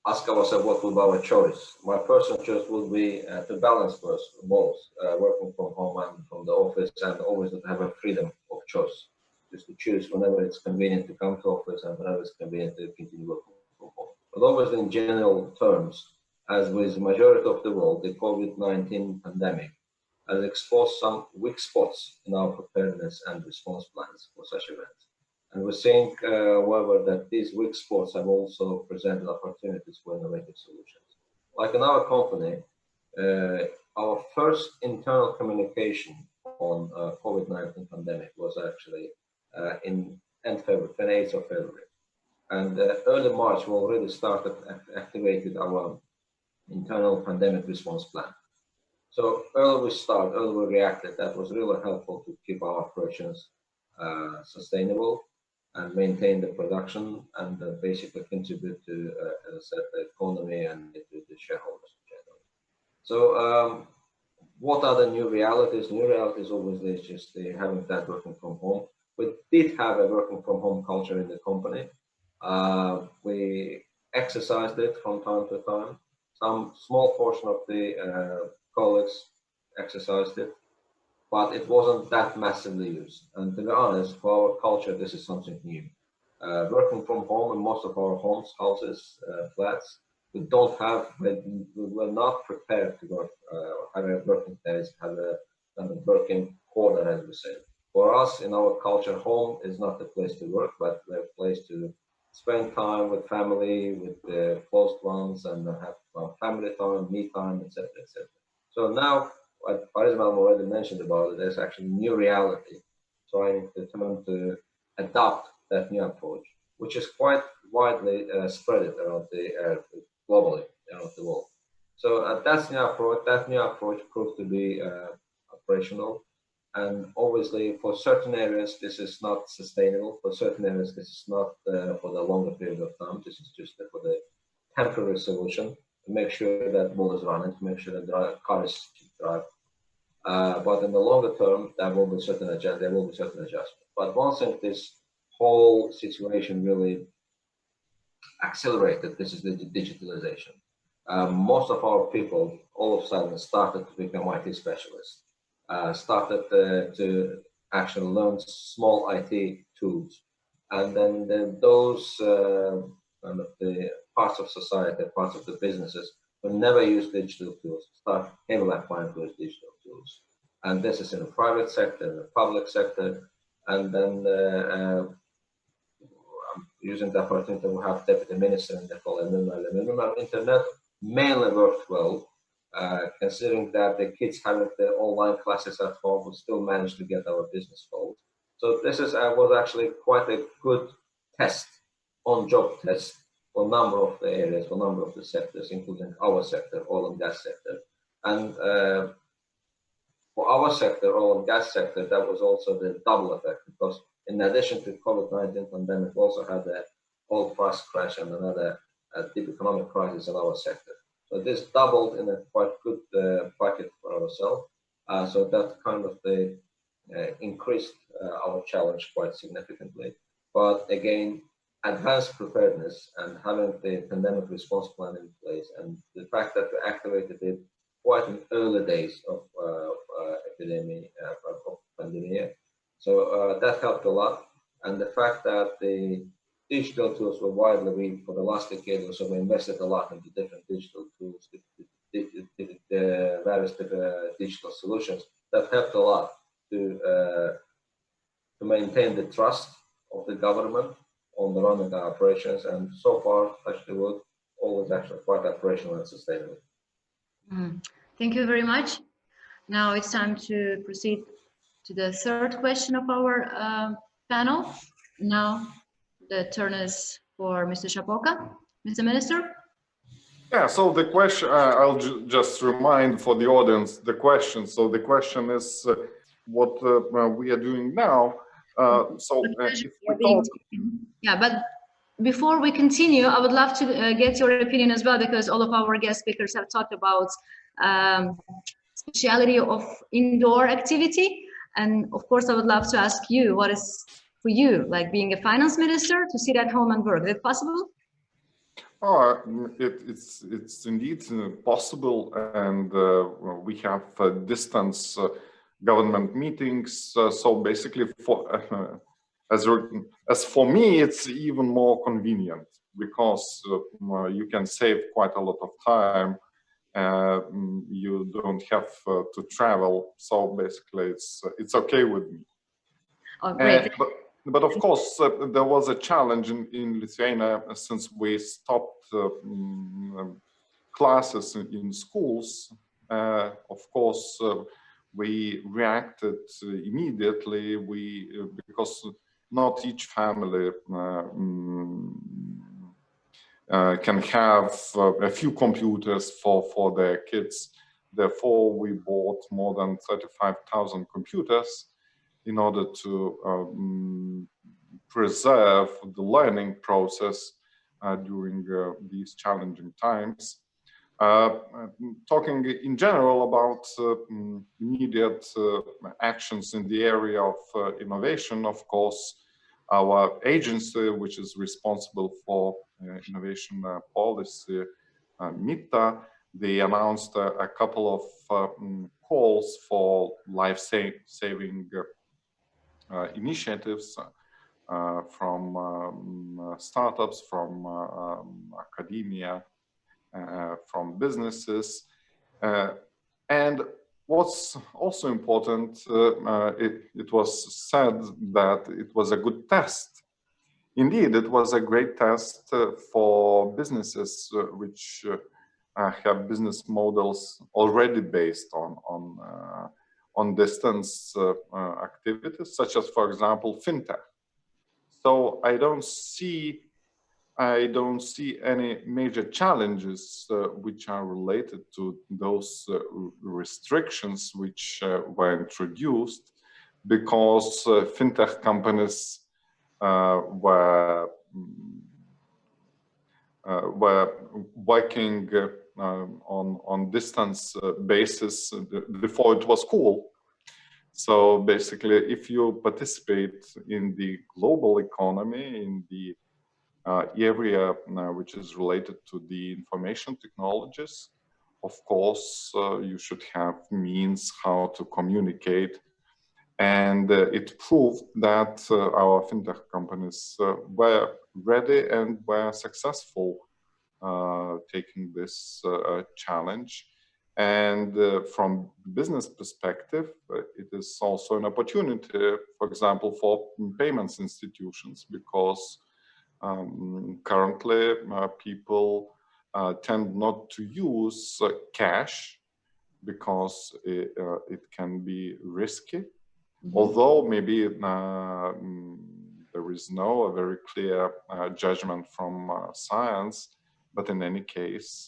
ask ourselves what would be our choice, my personal choice would be to balance both, working from home and from the office, and always to have a freedom of choice, just to choose whenever it's convenient to come to office and whenever it's convenient to continue working from home. But always in general terms, as with the majority of the world, the COVID-19 pandemic has exposed some weak spots in our preparedness and response plans for such events. And we think, however, that these weak spots have also presented opportunities for innovative solutions. Like in our company, our first internal communication on COVID-19 pandemic was actually in end February, 28th of February. And early March, we already started activated our internal pandemic response plan. So early we reacted. That was really helpful to keep our operations sustainable and maintain the production, and basically contribute to, as I said, the economy and to the shareholders in general. So what are the new realities? New realities obviously is just having that working from home. We did have a working from home culture in the company. We exercised it from time to time. Some small portion of the colleagues exercised it, but it wasn't that massively used. And to be honest, for our culture, this is something new. Working from home in most of our homes, houses, flats, we were not prepared to work, have a working days, have a working corner, as we say. For us, in our culture, home is not the place to work, but a place to spend time with family, with close ones, and have family time, me time, etc., etc. So now, what Farizman already mentioned about it, there's actually new reality, trying to adopt that new approach, which is quite widely spread around globally around the world. So that new approach proved to be operational. And obviously, for certain areas, this is not sustainable. For certain areas, this is not for the longer period of time. This is just for the temporary solution to make sure that bull is running, to make sure that cars drive. But in the longer term, there will be certain adjustments. But once this whole situation really accelerated, this is the digitalization. Most of our people all of a sudden started to become IT specialists. Started to actually learn small IT tools, and then those kind of the parts of society, parts of the businesses who never use digital tools start heavily applying those digital tools. And this is in the private sector, in the public sector, and then I'm using the opportunity to have Deputy Minister in the call. Internet mainly worked well. Considering that the kids having the online classes at home, we still managed to get our business goals. So this was actually quite a good test, on-job test, for a number of the areas, for a number of the sectors, including our sector, oil and gas sector. And for our sector, oil and gas sector, that was also the double effect, because in addition to COVID-19 pandemic, we also had the oil price crash and another deep economic crisis in our sector. So this doubled in a quite good bracket for ourselves. So that kind of increased our challenge quite significantly. But again, advanced preparedness and having the pandemic response plan in place, and the fact that we activated it quite in early days of pandemic. So that helped a lot. And the fact that the digital tools were widely used for the last decade or so, we invested a lot into different digital tools, the various digital solutions. That helped a lot to maintain the trust of the government on the running the operations. And so far, actually, we're always actually quite operational and sustainable. Thank you very much. Now it's time to proceed to the third question of our panel. Now the turn is for Mr. Shapoka. Mr. Minister. Yeah, so the question, I'll just remind for the audience the question. So the question is what we are doing now. Yeah, but before we continue, I would love to get your opinion as well, because all of our guest speakers have talked about speciality of indoor activity. And of course, I would love to ask you, what is for you, like being a finance minister, to sit at home and work? Is it possible? It's indeed possible, and we have distance government meetings. So basically, as for me, it's even more convenient, because you can save quite a lot of time. You don't have to travel. So basically, it's okay with me. Oh, great. But of course, there was a challenge in Lithuania since we stopped classes in schools. Of course, we reacted immediately. Because not each family can have a few computers for their kids. Therefore, we bought more than 35,000 computers in order to preserve the learning process during these challenging times. Talking in general about immediate actions in the area of innovation, of course, our agency, which is responsible for innovation policy, MITA, they announced a couple of calls for life-saving initiatives from startups, from academia, from businesses. And what's also important, it was said that it was a good test. Indeed, it was a great test for businesses which have business models already based on distance activities, such as, for example, Fintech. So I don't see any major challenges which are related to those restrictions which were introduced, because Fintech companies were working on distance basis before it was cool. So basically, if you participate in the global economy, in the area which is related to the information technologies, of course, you should have means how to communicate. And it proved that our Fintech companies were ready and were successful taking this challenge. And from business perspective, it is also an opportunity, for example, for payments institutions, because currently people tend not to use cash because it can be risky. Although maybe there is no very clear judgment from science, but in any case,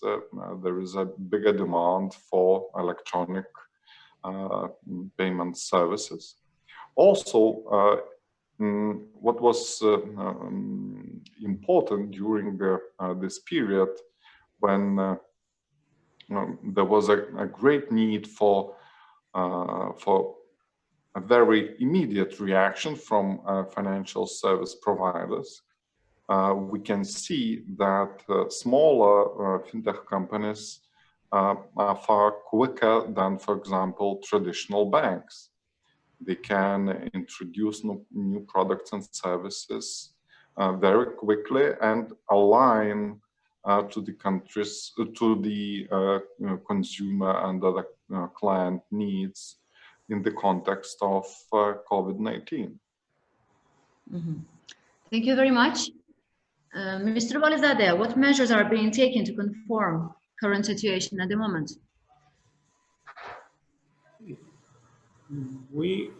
there is a bigger demand for electronic payment services. Also, what was important during this period, when there was a great need for for a very immediate reaction from financial service providers. We can see that smaller fintech companies are far quicker than, for example, traditional banks. They can introduce new products and services very quickly and align to the countries, to the consumer and other client needs in the context of COVID-19. Thank you very much. Mr. Valizadeh, what measures are being taken to conform current situation at the moment? We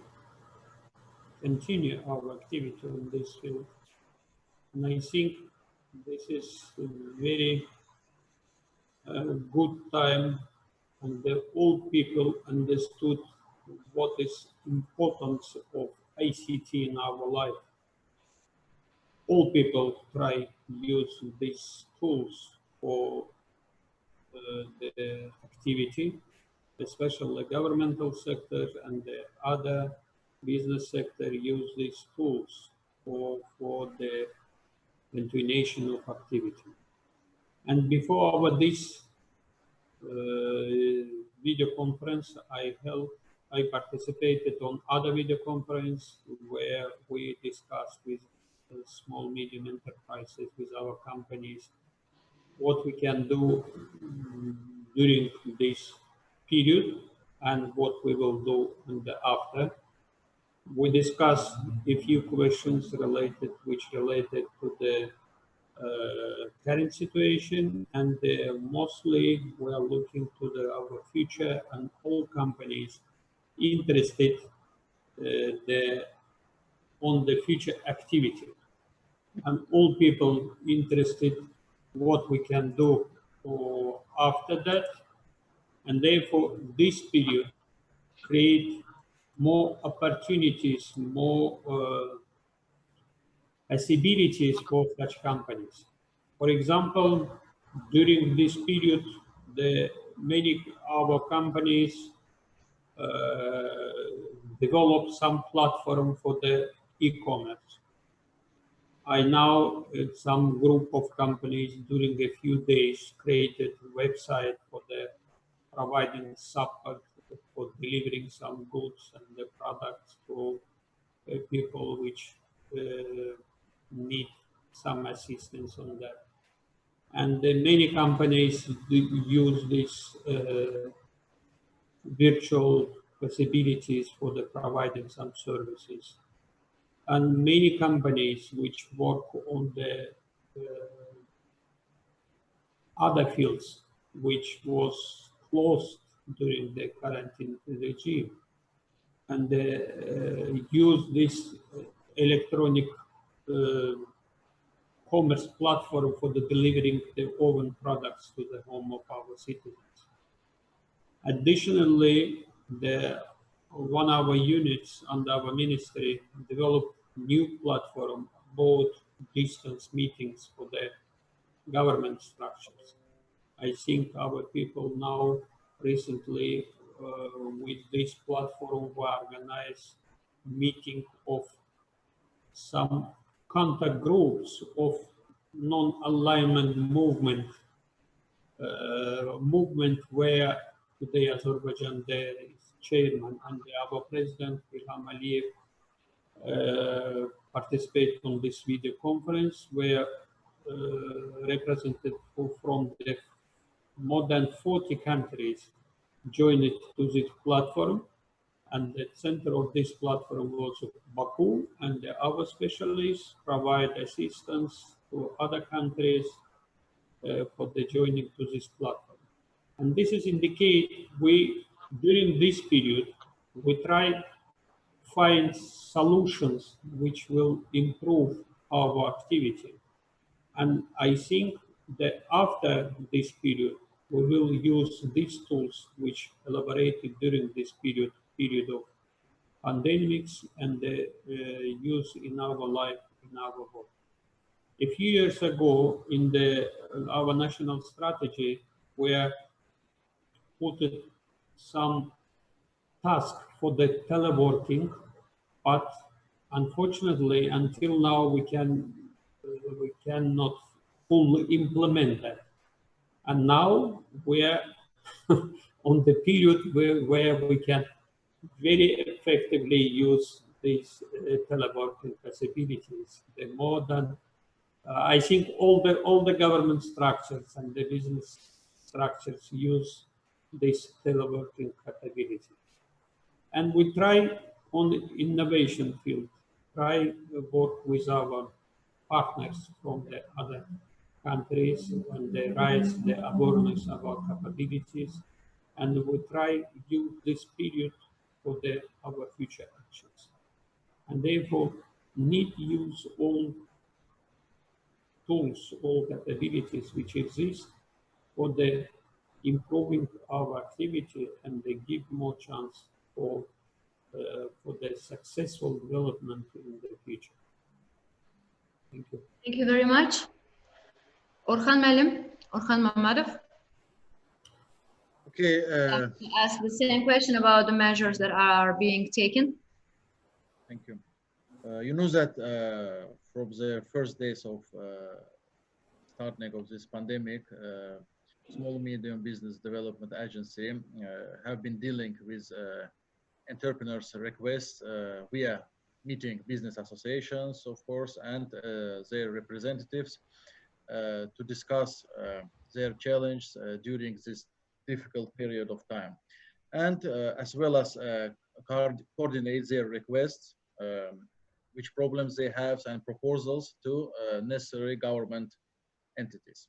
continue our activity in this field, and I think this is a very good time, and all people understood what is importance of ICT in our life. All people try use these tools for the activity, especially the governmental sector and the other business sector use these tools for the continuation of activity. And before this video conference I participated on other video conference where we discussed with small medium enterprises, with our companies, what we can do during this period and what we will do in the after. We discussed a few questions which related to the current situation, and mostly we are looking to our future, and all companies interested on the future activity, and all people interested what we can do after that, and therefore this period create more opportunities, more possibilities for such companies. For example, during this period, many our companies developed some platform for the e-commerce. I know some group of companies during a few days created a website for the providing support for delivering some goods and the products to people which need some assistance on that. And many companies use these virtual possibilities for the providing some services. And many companies which work on the other fields which was closed during the quarantine regime, and use this electronic commerce platform for the delivering the own products to the home of our citizens. Additionally, one of our units under our ministry developed new platform, both distance meetings for the government structures. I think our people now recently with this platform we organize meeting of some contact groups of non-alignment movement where today Azerbaijan there is chairman and our president Ilham Aliyev participate on this video conference where representatives from the more than 40 countries joined to this platform, and the center of this platform was Baku, and our specialists provide assistance to other countries for the joining to this platform. And this is indicate during this period we try find solutions which will improve our activity. And I think that after this period, we will use these tools which elaborated during this period of pandemics and use in our life, in our work. A few years ago, in our national strategy, we put some task for the teleworking, but unfortunately, until now, we cannot fully implement that. And now we are on the period where we can very effectively use these teleworking possibilities. The more than I think all the government structures and the business structures use this teleworking capability. And we try on the innovation field, try work with our partners from the other countries and they raise the awareness about capabilities. And we try use this period for our future actions. And therefore need to use all tools, all capabilities which exist for the improving our activity and they give more chance for the successful development in the future. Thank you. Thank you very much. Orhan Melim, Orhan Mamadov. Okay. Ask the same question about the measures that are being taken. Thank you. You know that from the first days of starting of this pandemic, small medium business development agency have been dealing with entrepreneurs' requests via meeting business associations, of course, and their representatives to discuss their challenge during this difficult period of time, and as well as coordinate their requests, which problems they have, and proposals to necessary government entities.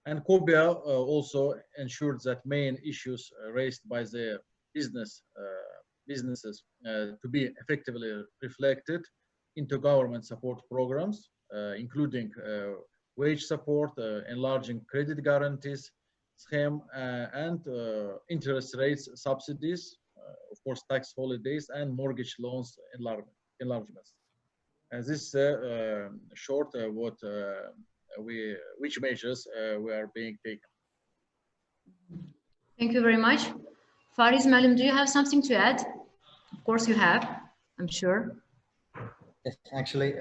And COBIA also ensured that main issues raised by the businesses to be effectively reflected into government support programs, including wage support, enlarging credit guarantees scheme, and interest rates subsidies, of course, tax holidays and mortgage loans enlargements. And this short which measures were being taken. Thank you very much. Fariz Melim, do you have something to add? Of course you have, I'm sure. Yes, actually,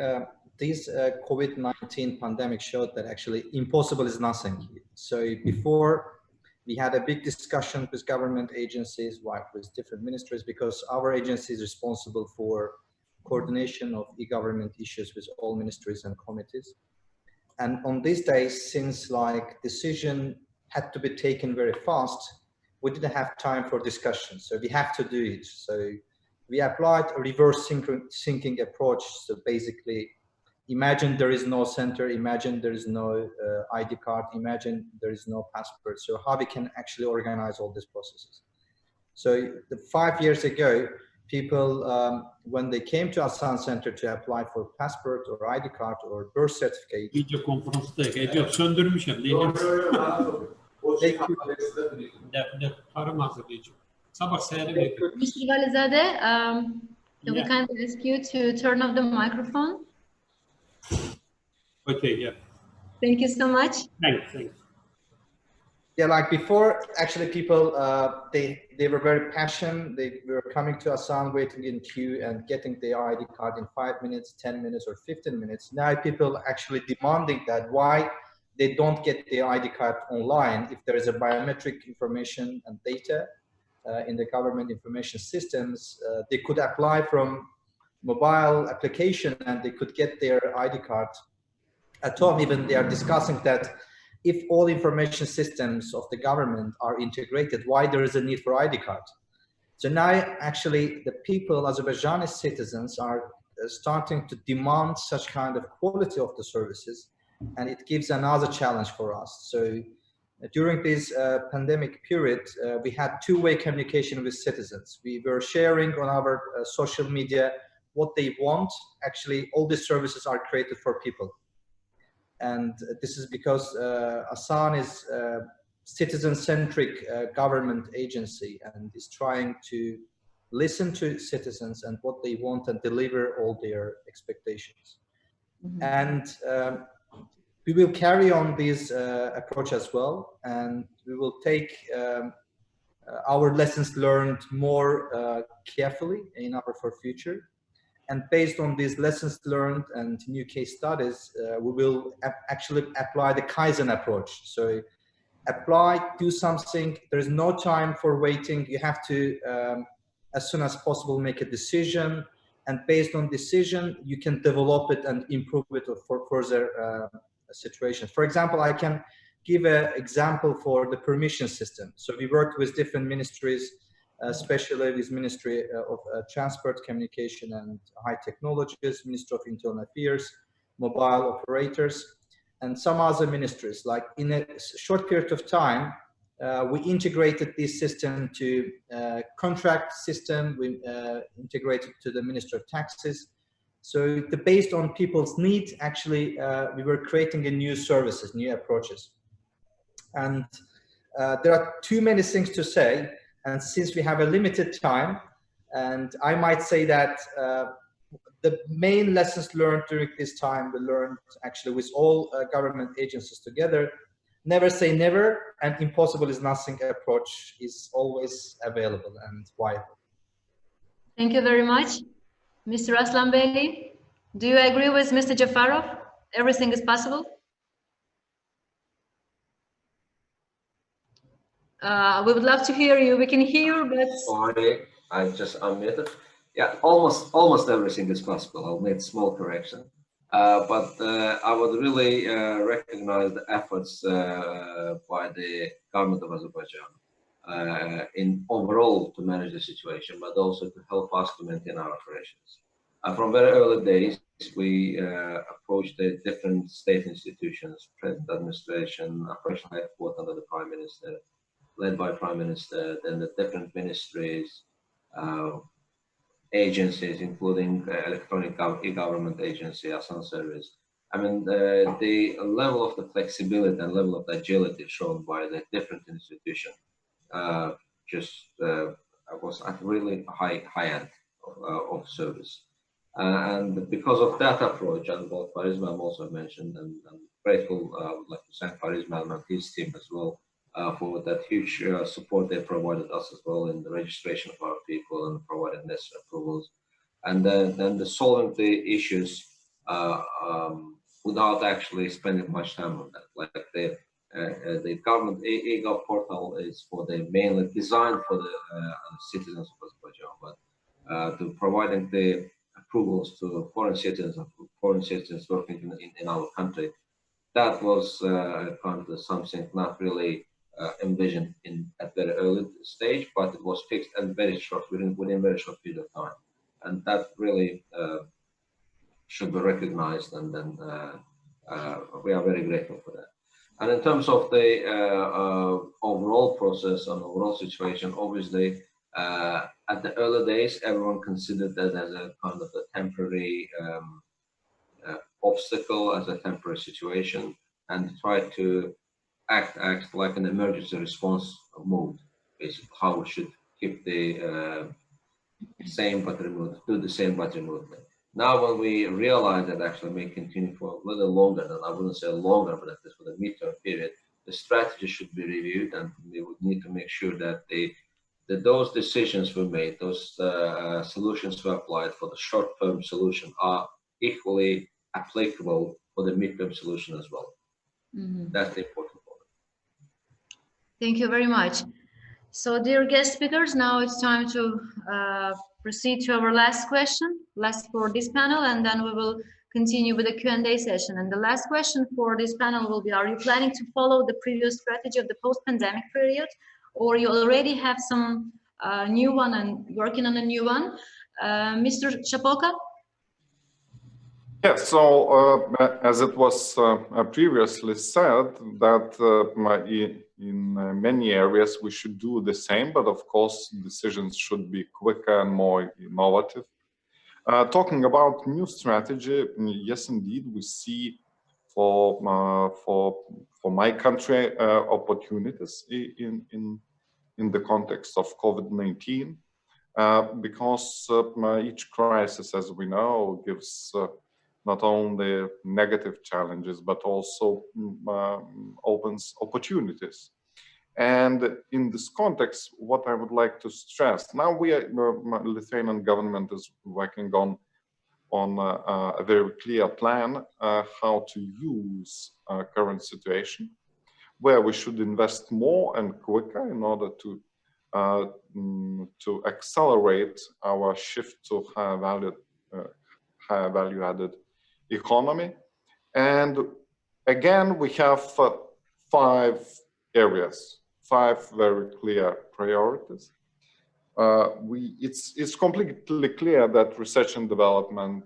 this COVID-19 pandemic showed that actually impossible is nothing. So before we had a big discussion with government agencies, with different ministries, because our agency is responsible for coordination of e-government issues with all ministries and committees. And on these days, since like decision had to be taken very fast, we didn't have time for discussion. So we have to do it. So we applied a reverse syncing approach. So basically, imagine there is no center, imagine there is no ID card, imagine there is no passport. So how we can actually organize all these processes. So 5 years ago, people, when they came to Asan Center to apply for passport or ID card or birth certificate, Video konferansta söndürmüşüm. Tarım hazırlayacağım. Sabah seyre bekliyorum. Mr. Valizade, can we kindly ask you to turn off the microphone? Okay, yeah. Thank you so much. Thanks. Yeah, like before, actually people, they were very passionate. They were coming to Asan, waiting in queue and getting their ID card in 5 minutes, 10 minutes, or 15 minutes. Now people actually demanding that why they don't get their ID card online if there is a biometric information and data in the government information systems. They could apply from mobile application and they could get their ID card at home. Even they are discussing that if all information systems of the government are integrated, why there is a need for ID card? So now actually the people, Azerbaijani citizens, are starting to demand such kind of quality of the services, and it gives another challenge for us. So during this pandemic period, we had two-way communication with citizens. We were sharing on our social media what they want. Actually, all these services are created for people. And this is because Asan is a citizen-centric government agency and is trying to listen to citizens and what they want and deliver all their expectations. Mm-hmm. And we will carry on this approach as well, and we will take our lessons learned more carefully in our for future. And based on these lessons learned and new case studies, we will actually apply the Kaizen approach. So apply, do something. There is no time for waiting. You have to, as soon as possible, make a decision. And based on decision, you can develop it and improve it for further situations. For example, I can give an example for the permission system. So we worked with different ministries, especially with Ministry of Transport, Communication and High Technologies, Ministry of Internal Affairs, mobile operators, and some other ministries. Like in a short period of time, we integrated this system to contract system, we integrated to the Ministry of Taxes. So based on people's needs, actually, we were creating a new services, new approaches. And there are too many things to say. And since we have a limited time, and I might say that the main lessons learned during this time, we learned actually with all government agencies together. Never say never, and impossible is nothing approach is always available and viable. Thank you very much. Mr. Aslan Bey, do you agree with Mr. Jafarov? Everything is possible? We would love to hear you. We can hear, but... Sorry, I just unmuted. Yeah, almost everything is possible. I'll make a small correction. But I would really recognize the efforts by the government of Azerbaijan in overall to manage the situation, but also to help us to maintain our operations. From very early days, we approached the different state institutions, President Administration, Operational Headquarters under the Prime Minister, led by Prime Minister, then the different ministries, agencies, including electronic e-government agency, Asan Service. I mean, the level of the flexibility and level of the agility shown by the different institutions was at really high end of service. And because of that approach, and what Faris Ma'am also mentioned, and I'm grateful, I would like to thank Faris Ma'am and his team as well for that huge support they provided us as well in the registration of our people and provided necessary approvals. And then the solving the issues without actually spending much time on that. Like the government e-gov portal is mainly designed for the citizens of Azerbaijan, but to providing the approvals to foreign citizens working in our country, that was kind of something not really envisioned at very early stage, but it was fixed and very short within very short period of time, and that really should be recognized, and then we are very grateful for that. And in terms of the overall process and overall situation, obviously at the early days, everyone considered that as a kind of a temporary obstacle, as a temporary situation, and tried to act like an emergency response mode, basically how we should keep the same but remote, do the same but remotely. Now when we realize that actually may continue for a little longer, than I wouldn't say longer, but at least for the midterm period, the strategy should be reviewed, and we would need to make sure that those decisions we made, those solutions we applied for the short-term solution are equally applicable for the midterm solution as well. Mm-hmm. That's the important part. Thank you very much. So, dear guest speakers, now it's time to proceed to our last question, last for this panel, and then we will continue with the Q&A session. And the last question for this panel will be, are you planning to follow the previous strategy of the post-pandemic period, or you already have some new one and working on a new one? Mr. Shapolka? Yes, so as it was previously said, that in many areas we should do the same, but of course decisions should be quicker and more innovative. Talking about new strategy, yes, indeed, we see for my country opportunities in the context of COVID-19, because each crisis, as we know, gives not only negative challenges, but also opens opportunities. And in this context, what I would like to stress, now Lithuanian government is working on a very clear plan how to use current situation, where we should invest more and quicker in order to accelerate our shift to higher value added economy. And again, we have 5 areas, 5 very clear priorities. It's completely clear that research and development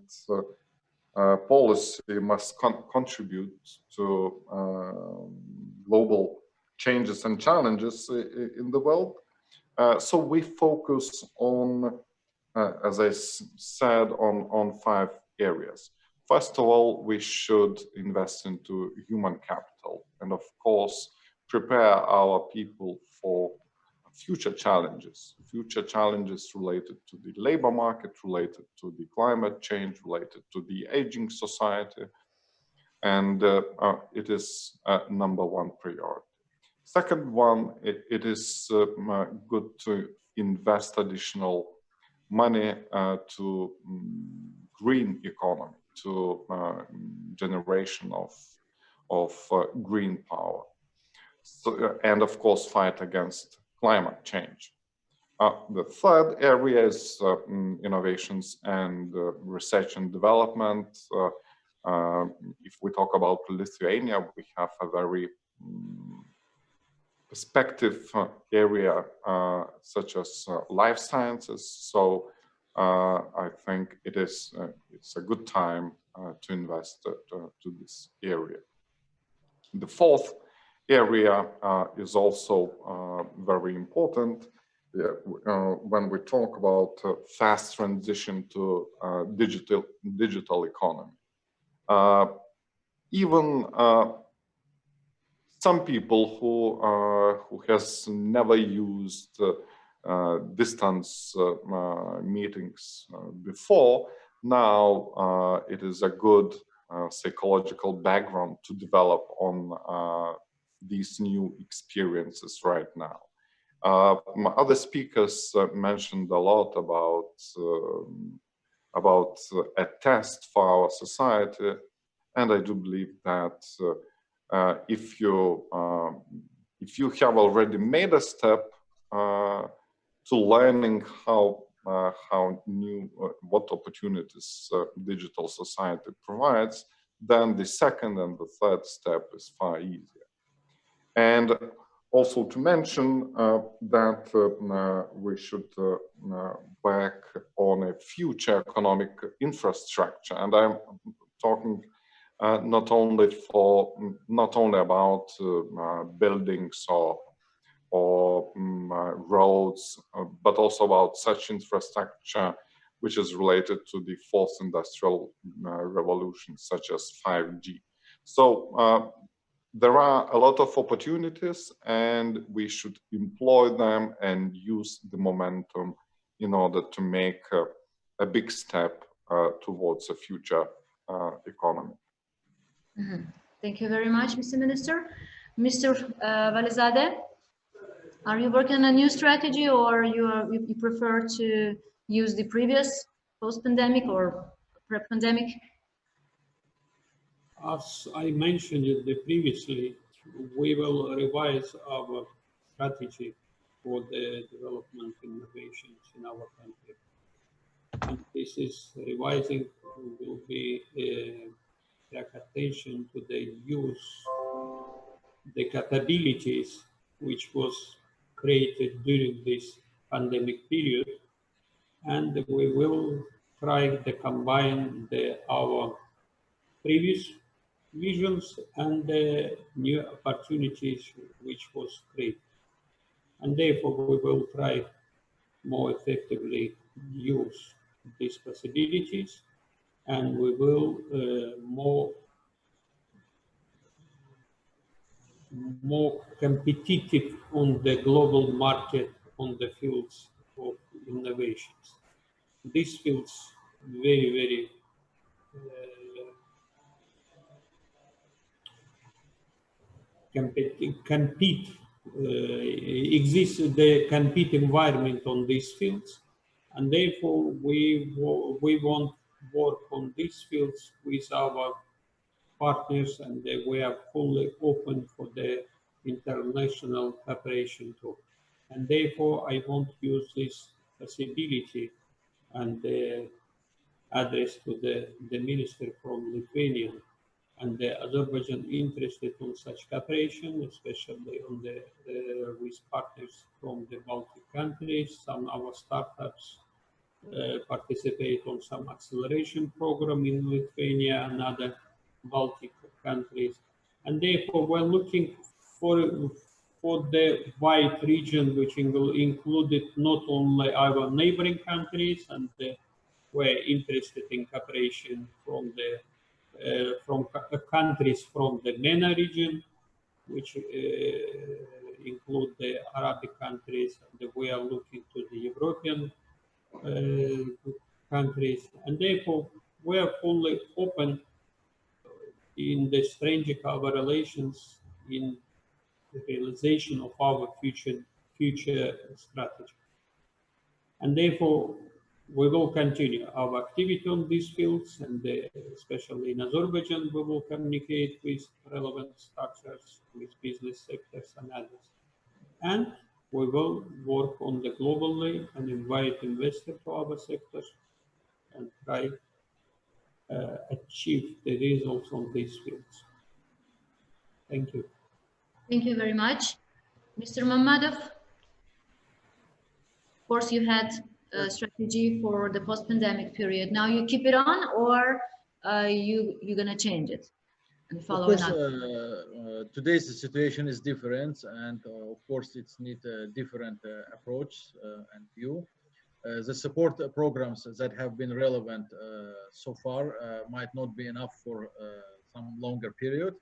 policy must contribute to global changes and challenges in the world. So we focus on, as I said, on 5 areas. First of all, we should invest into human capital and, of course, prepare our people for future challenges related to the labor market, related to the climate change, related to the aging society. And it is number 1 priority. Second one, it is good to invest additional money to green economy, to generation of green power. So, and of course, fight against climate change. The third area is innovations and research and development. If we talk about Lithuania, we have a very perspective area such as life sciences. So I think it's a good time to invest to this area. The fourth area is also very important when we talk about fast transition to digital economy. Even some people who has never used distance meetings before, now it is a good psychological background to develop on these new experiences right now. Other speakers mentioned a lot about a test for our society, and I do believe that if you have already made a step to learning what opportunities digital society provides, then the second and the third step is far easier. And also to mention that we should work on a future economic infrastructure, and I'm talking not only about buildings or roads, but also about such infrastructure which is related to the fourth industrial revolution, such as 5G. So there are a lot of opportunities, and we should employ them and use the momentum in order to make a big step towards a future economy. Mm-hmm. Thank you very much, Mr. Minister. Mr. Valizadeh, are you working on a new strategy, or you prefer to use the previous post-pandemic or pre-pandemic? As I mentioned previously, we will revise our strategy for the development innovations in our country. And this is revising will be attention to the use, the capabilities which was created during this pandemic period, and we will try to combine our previous visions and the new opportunities which was created. And therefore we will try more effectively use these possibilities, and we will more competitive on the global market on the fields of innovations. These fields very compete exists the compete environment on these fields, and therefore we want work on these fields with our partners, and we are fully open for the international cooperation too. And therefore, I want to use this possibility and address to the minister from Lithuania and the Azerbaijan interested in such cooperation, especially on the with partners from the Baltic countries. Some of our startups participate on some acceleration program in Lithuania and other Baltic countries. And therefore, we're looking for the wide region, which included not only our neighboring countries, and we're interested in cooperation from the countries from the MENA region, which include the Arabic countries, and we are looking to the European countries, and therefore we are fully open in the strengthening our relations in the realization of our future strategy. And therefore, we will continue our activity on these fields, and especially in Azerbaijan, we will communicate with relevant structures, with business sectors and others. And we will work on the globally and invite investors to our sectors and try achieve the results on these fields. Thank you. Thank you very much. Mr. Mamadov, of course you had a strategy for the post-pandemic period. Now you keep it on, or you're gonna change it and follow Of course, another? today's situation is different, and of course it's need a different approach and view. The support programs that have been relevant so far might not be enough for some longer period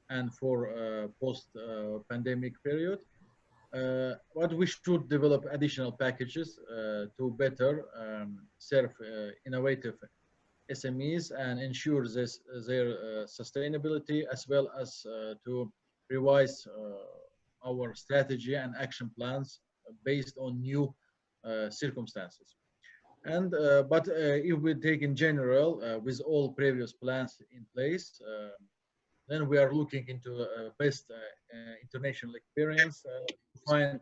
and for post-pandemic period. But we should develop additional packages to better serve innovative SMEs and ensure their sustainability, as well as to revise our strategy and action plans based on new circumstances. And but if we take in general with all previous plans in place, then we are looking into best international experience to find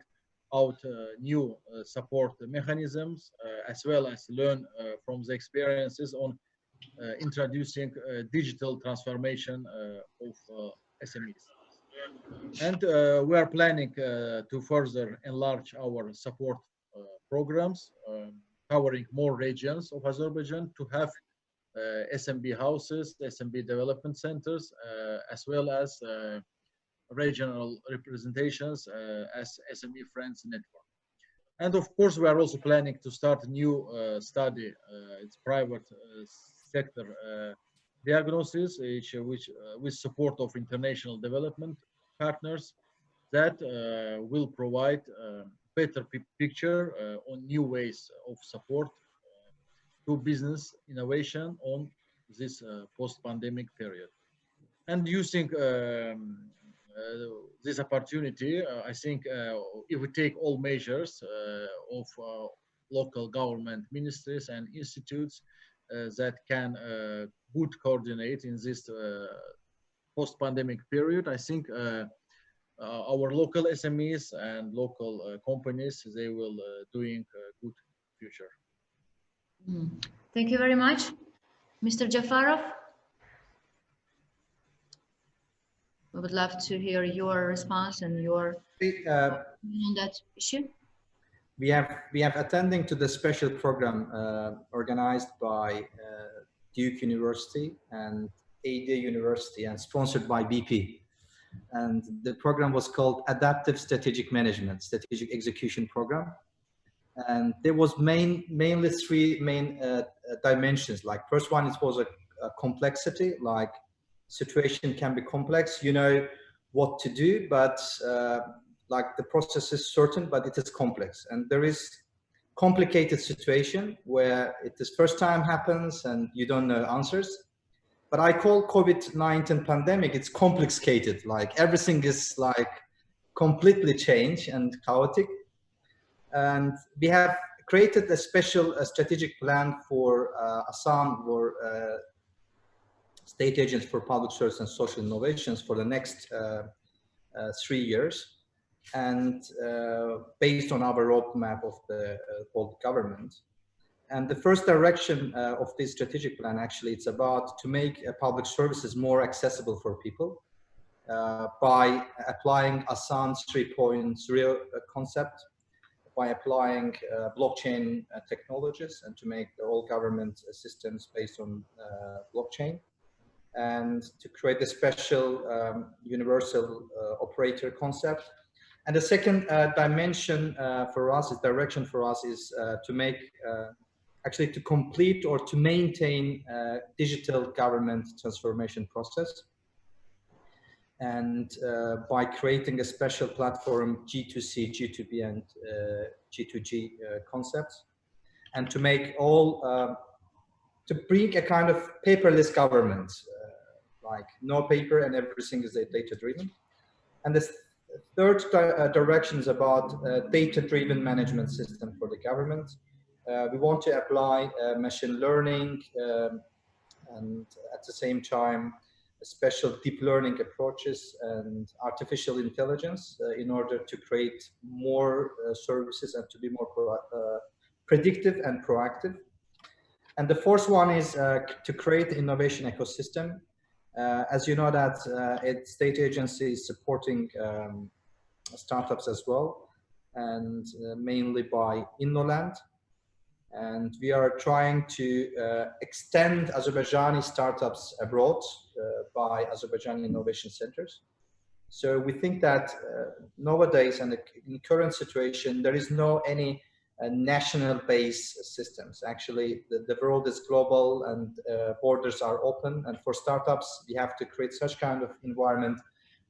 out new support mechanisms, as well as learn from the experiences on introducing digital transformation of SMEs. And we are planning to further enlarge our support programs, covering more regions of Azerbaijan, to have SMB houses, SMB development centers, as well as regional representations as SME Friends Network. And of course, we are also planning to start a new study. It's private sector diagnosis, which with support of international development partners, that will provide better picture on new ways of support to business innovation on this post-pandemic period. And using this opportunity, I think if we take all measures of local government ministries and institutes that can good coordinate in this post-pandemic period, I think our local SMEs and local companies, they will doing a good future. Thank you very much. Mr. Jafarov, we would love to hear your response and your on that issue. We have attending to the special program organized by Duke University and AD University and sponsored by BP. And the program was called Adaptive Strategic Management, Strategic Execution Program. And there was mainly three main dimensions. Like first one, it was a complexity, like situation can be complex, you know what to do, but like the process is certain, but it is complex. And there is complicated situation where it is first time happens and you don't know answers. But I call COVID-19 pandemic, it's complicated. Like everything is like completely changed and chaotic. And we have created a special strategic plan for Assam, for state agents for public service and social innovations for the next 3 years, and based on our roadmap of the whole government. And the first direction of this strategic plan, actually, it's about to make public services more accessible for people by applying Assam 3.0 concept, by applying blockchain technologies, and to make the whole government systems based on blockchain, and to create a special universal operator concept. And the second dimension for us, is direction for us, is to make, actually to complete or to maintain digital government transformation process. And by creating a special platform, G2C, G2B, and G2G concepts, and to make all, to bring a kind of paperless government, like no paper and everything is data-driven. And the third direction is about data-driven management system for the government. We want to apply machine learning and at the same time special deep learning approaches and artificial intelligence in order to create more services and to be more predictive and proactive. And the fourth one is to create innovation ecosystem. As you know that state agency is supporting startups as well, and mainly by Innoland. And we are trying to extend Azerbaijani startups abroad by Azerbaijani innovation centers. So we think that nowadays, and in current situation, there is no any national-based systems. Actually, the world is global and borders are open. And for startups, we have to create such kind of environment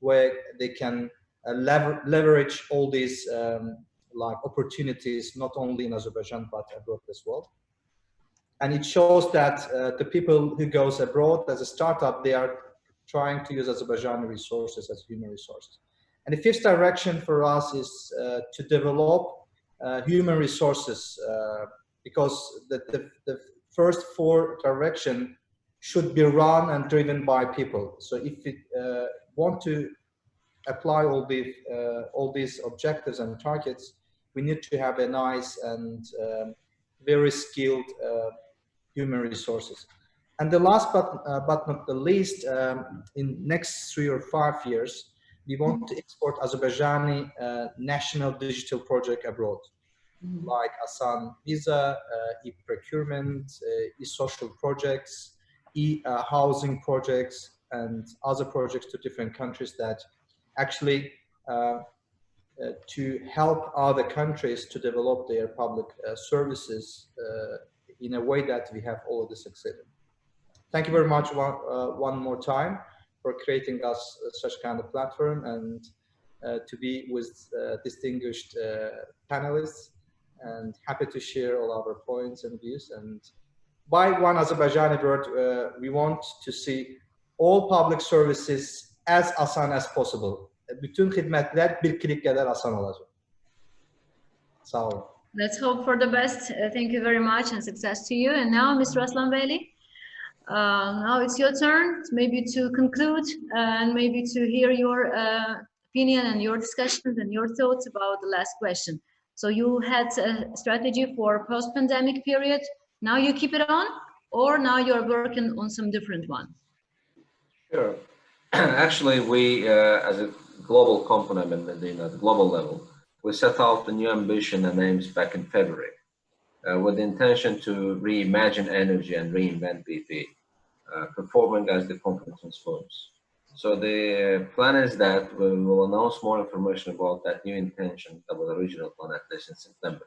where they can leverage all these like opportunities, not only in Azerbaijan, but abroad as well. And it shows that the people who goes abroad as a startup, they are trying to use Azerbaijani resources as human resources. And the fifth direction for us is to develop human resources, because the first four direction should be run and driven by people. So if we want to apply all these objectives and targets, we need to have a nice and very skilled human resources. And the last but not the least, in next 3 or 5 years, we want to export Azerbaijani national digital project abroad, like Asan Visa, e-procurement, e-social projects, e-housing projects, and other projects to different countries that actually to help other countries to develop their public services in a way that we have already succeeded. Thank you very much one more time for creating us such kind of platform, and to be with distinguished panelists, and happy to share all our points and views. And by one Azerbaijani word, we want to see all public services as asan as possible. Bütün hizmetler bir klik kadar asan olacak. Sağ olun. Let's hope for the best. Thank you very much, and success to you. And now, Mr. Aslanbeyli, now it's your turn, maybe to conclude and maybe to hear your opinion and your discussions and your thoughts about the last question. So you had a strategy for post-pandemic period. Now you keep it on, or now you're working on some different one? Sure. Actually, we, as a global company, I mean, at the global level, we set out a new ambition and aims back in February with the intention to reimagine energy and reinvent BP, performing as the company transforms. So the plan is that we will announce more information about that new intention, our original plan, at least in September.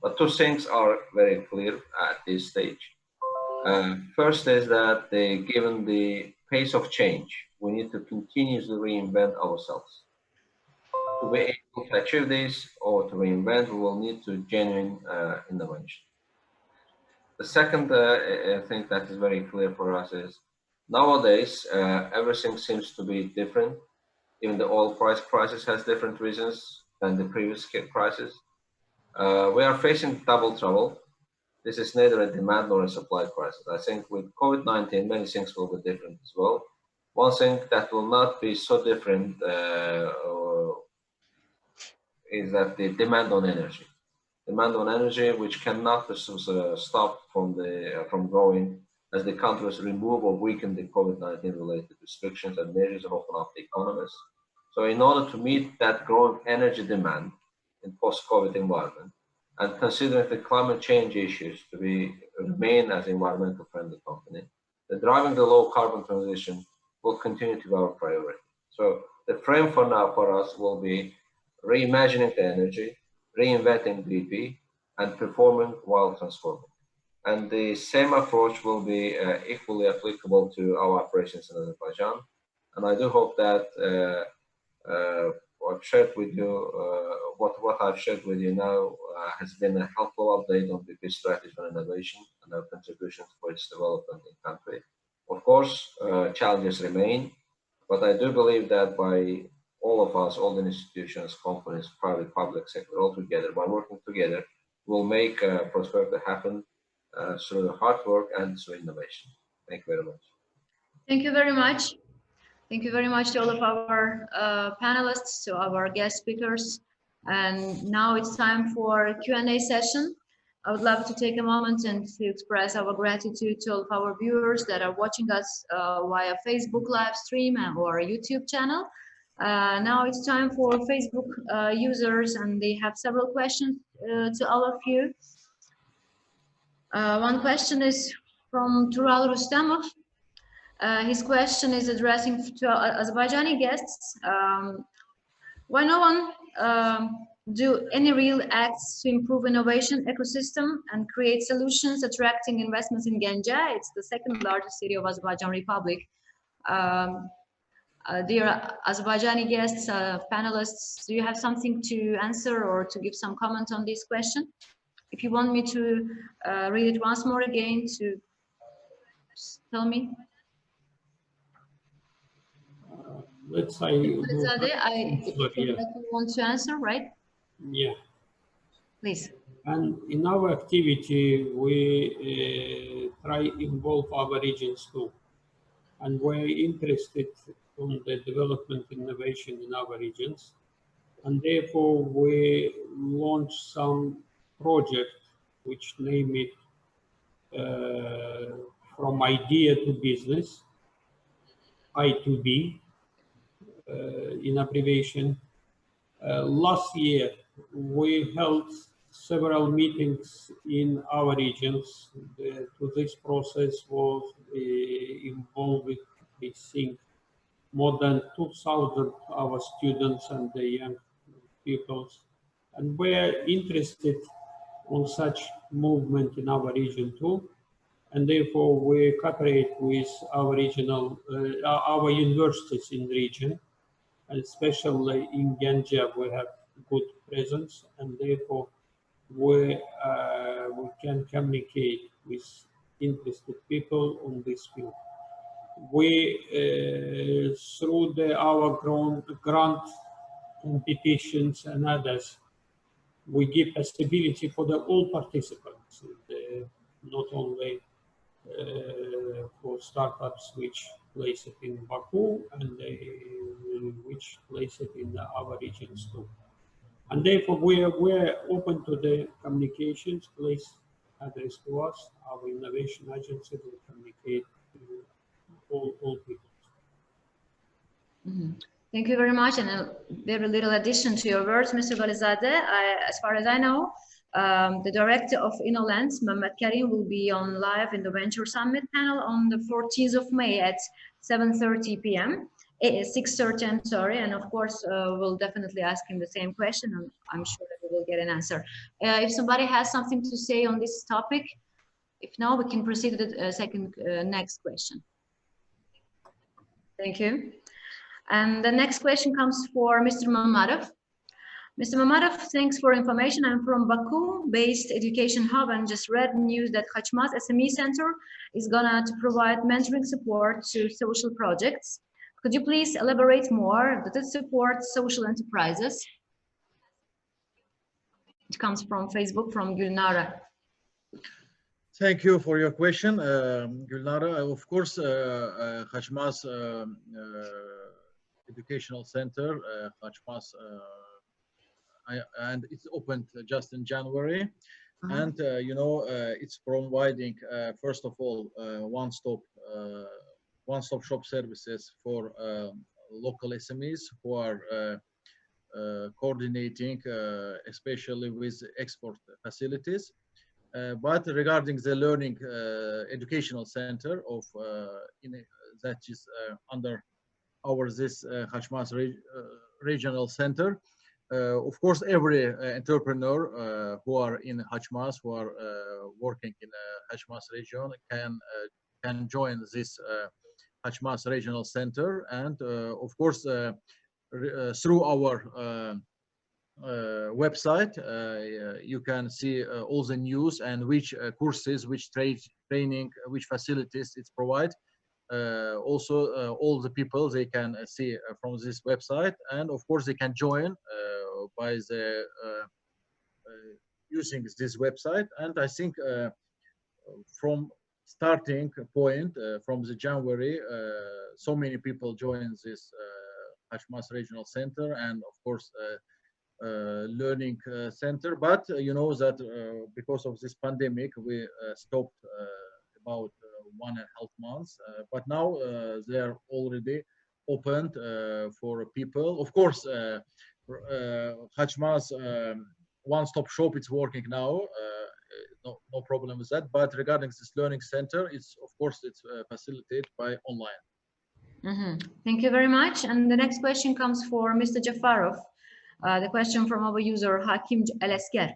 But two things are very clear at this stage. First is that given the pace of change, we need to continuously reinvent ourselves. To be able to achieve this or to reinvent, we will need to genuine innovation. The second thing that is very clear for us is nowadays everything seems to be different. Even the oil crisis has different reasons than the previous crisis. We are facing double trouble. This is neither a demand nor a supply crisis. I think with COVID-19, many things will be different as well. One thing that will not be so different is that the demand on energy. Demand on energy, which cannot be stopped from growing as the countries remove or weaken the COVID-19 related restrictions and measures and open up the economies. So in order to meet that growing energy demand in post-COVID environment, and considering the climate change issues to remain as environmental friendly company, the driving the low carbon transition will continue to be our priority. So the frame for now for us will be reimagining the energy, reinventing BP, and performing while transforming. And the same approach will be equally applicable to our operations in Azerbaijan. And I do hope that I've shared with you, what I've shared with you now has been a helpful update on BP strategy for innovation and our contributions for its development in the country. Of course, challenges remain, but I do believe that by all of us, all the institutions, companies, private, public sector, all together, by working together, we'll make prosperity happen through hard work and through innovation. Thank you very much. Thank you very much. Thank you very much to all of our panelists, to our guest speakers. And now it's time for Q&A session. I would love to take a moment and to express our gratitude to all of our viewers that are watching us via Facebook live stream or YouTube channel. Now it's time for Facebook users, and they have several questions to all of you. One question is from Tural Rustamov. His question is addressing to Azerbaijani guests. Why no one do any real acts to improve innovation ecosystem and create solutions attracting investments in Ganja? It's the second largest city of Azerbaijan Republic. Dear Azerbaijani guests, panelists, do you have something to answer or to give some comment on this question? If you want me to read it once more again, to tell me. Let's say you want to answer, right? Yeah. Please. And in our activity, we try involve our regions too. And we're interested in the development innovation in our regions. And therefore, we launch some project, which name it From Idea to Business, I2B, in abbreviation. Last year, we held several meetings in our regions. To this process was involved, I think, more than 2,000 our students and the young peoples. And we're interested on such movement in our region too. And therefore, we cooperate with our regional, our universities in the region, and especially in Ganja, we have good presence, and therefore we can communicate with interested people on this field. We, through our grant competitions and others, we give stability for all participants, not only for startups which place it in Baku and which place it in our regions too. And therefore we're open to the communications. Please address to us. Our innovation agency will communicate to all people. Mm-hmm. Thank you very much. And a very little addition to your words, Mr. Galizadeh. As far as I know, the director of InnoLens, Mehmet Karim, will be on live in the Venture Summit panel on the 14th of May at 7:30 p.m. 6:30, I'm sorry. And of course, we'll definitely ask him the same question, and I'm sure that we will get an answer. If somebody has something to say on this topic, if no, we can proceed to the next question. Thank you. And the next question comes for Mr. Mamadov. Mr. Mamadov, thanks for information. I'm from Baku-based education hub and just read news that Khachmaz SME Center is gonna provide mentoring support to social projects. Could you please elaborate more? Does it support social enterprises? It comes from Facebook, from Gulnara. Thank you for your question, Gulnara. Of course, Hachmas Educational Center, Hachmas, and it's opened just in January. And you know, it's providing first of all one-stop shop services for local SMEs who are coordinating, especially with export facilities. But regarding the learning educational center of that is under our this Hachmas regional center. Of course, every entrepreneur who are in Hachmas, who are working in Hachmas region, can join this Hachmas regional center, and of course, through our website, you can see all the news and which courses, which training, which facilities it provides. Also, all the people they can see from this website, and of course they can join by the using this website. And I think from starting point from the January, so many people join this Hachmas Regional Center, and of course learning center. But you know that because of this pandemic, we stopped about 1.5 months. But now they are already opened for people. Of course, Hachmas one-stop shop, it's working now. No problem with that. But regarding this learning center, it's of course it's facilitated by online. Thank you very much. And the next question comes for Mr. Jafarov. The question from our user Hakim Alasker.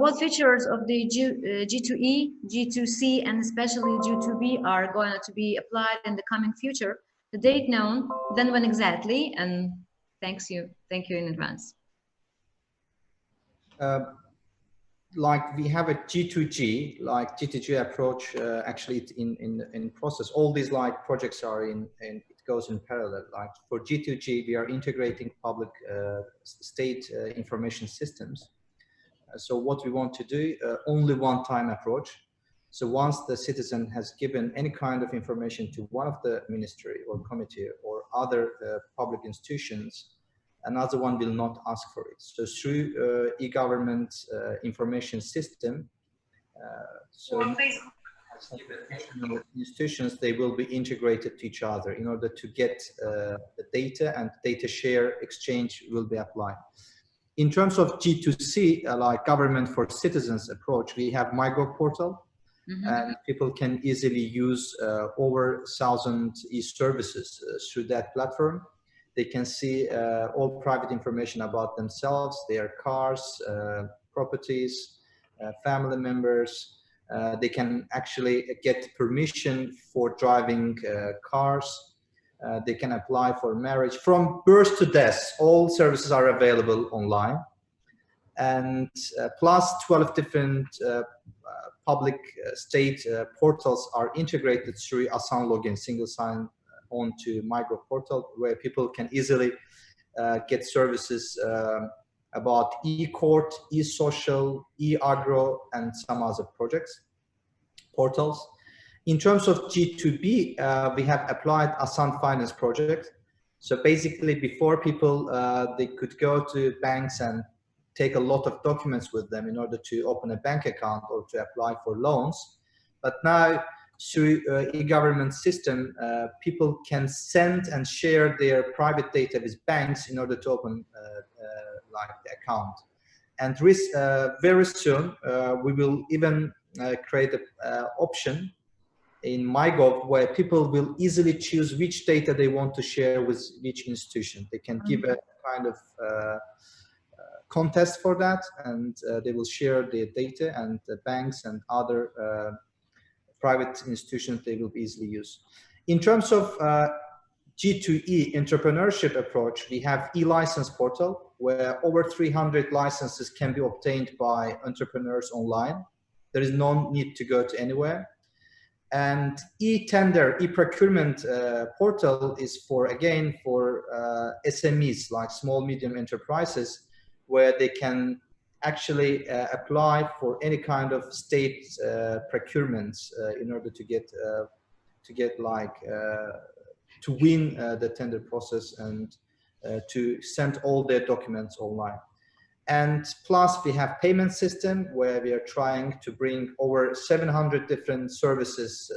What features of the G2E, G2C, and especially G2B are going to be applied in the coming future? The date known, then when exactly? And thank you in advance. Like we have a G2G, like G2G approach, actually it's in process. All these like projects are it goes in parallel. Like for G2G, we are integrating public state information systems. So what we want to do, only one-time approach. So once the citizen has given any kind of information to one of the ministry or committee or other public institutions, another one will not ask for it. So through e-government information system, institutions, they will be integrated to each other in order to get the data, and data share exchange will be applied. In terms of G2C, like government for citizens approach, we have MyGov portal, and people can easily use over 1,000 e-services through that platform. They can see all private information about themselves, their cars, properties, family members. They can actually get permission for driving cars. They can apply for marriage. From birth to death, all services are available online. And plus 12 different public state portals are integrated through Asan login, single sign onto MyGov portal, where people can easily get services about e-court, e-social, e-agro, and some other portals. In terms of G2B, we have applied Asan Finance project. So basically, before people, they could go to banks and take a lot of documents with them in order to open a bank account or to apply for loans. But now, through e-government system, people can send and share their private data with banks in order to open like the account. And very soon, we will even create an option in MyGov where people will easily choose which data they want to share with which institution. They can give a kind of contest for that, and they will share their data, and the banks and other private institutions, they will easily use. In terms of G2E entrepreneurship approach, we have e-license portal where over 300 licenses can be obtained by entrepreneurs online. There is no need to go to anywhere. And e-tender, e-procurement portal is for, again, for SMEs, like small, medium enterprises, where they can actually apply for any kind of state procurements in order to get like, to win the tender process and to send all their documents online. And plus we have payment system where we are trying to bring over 700 different services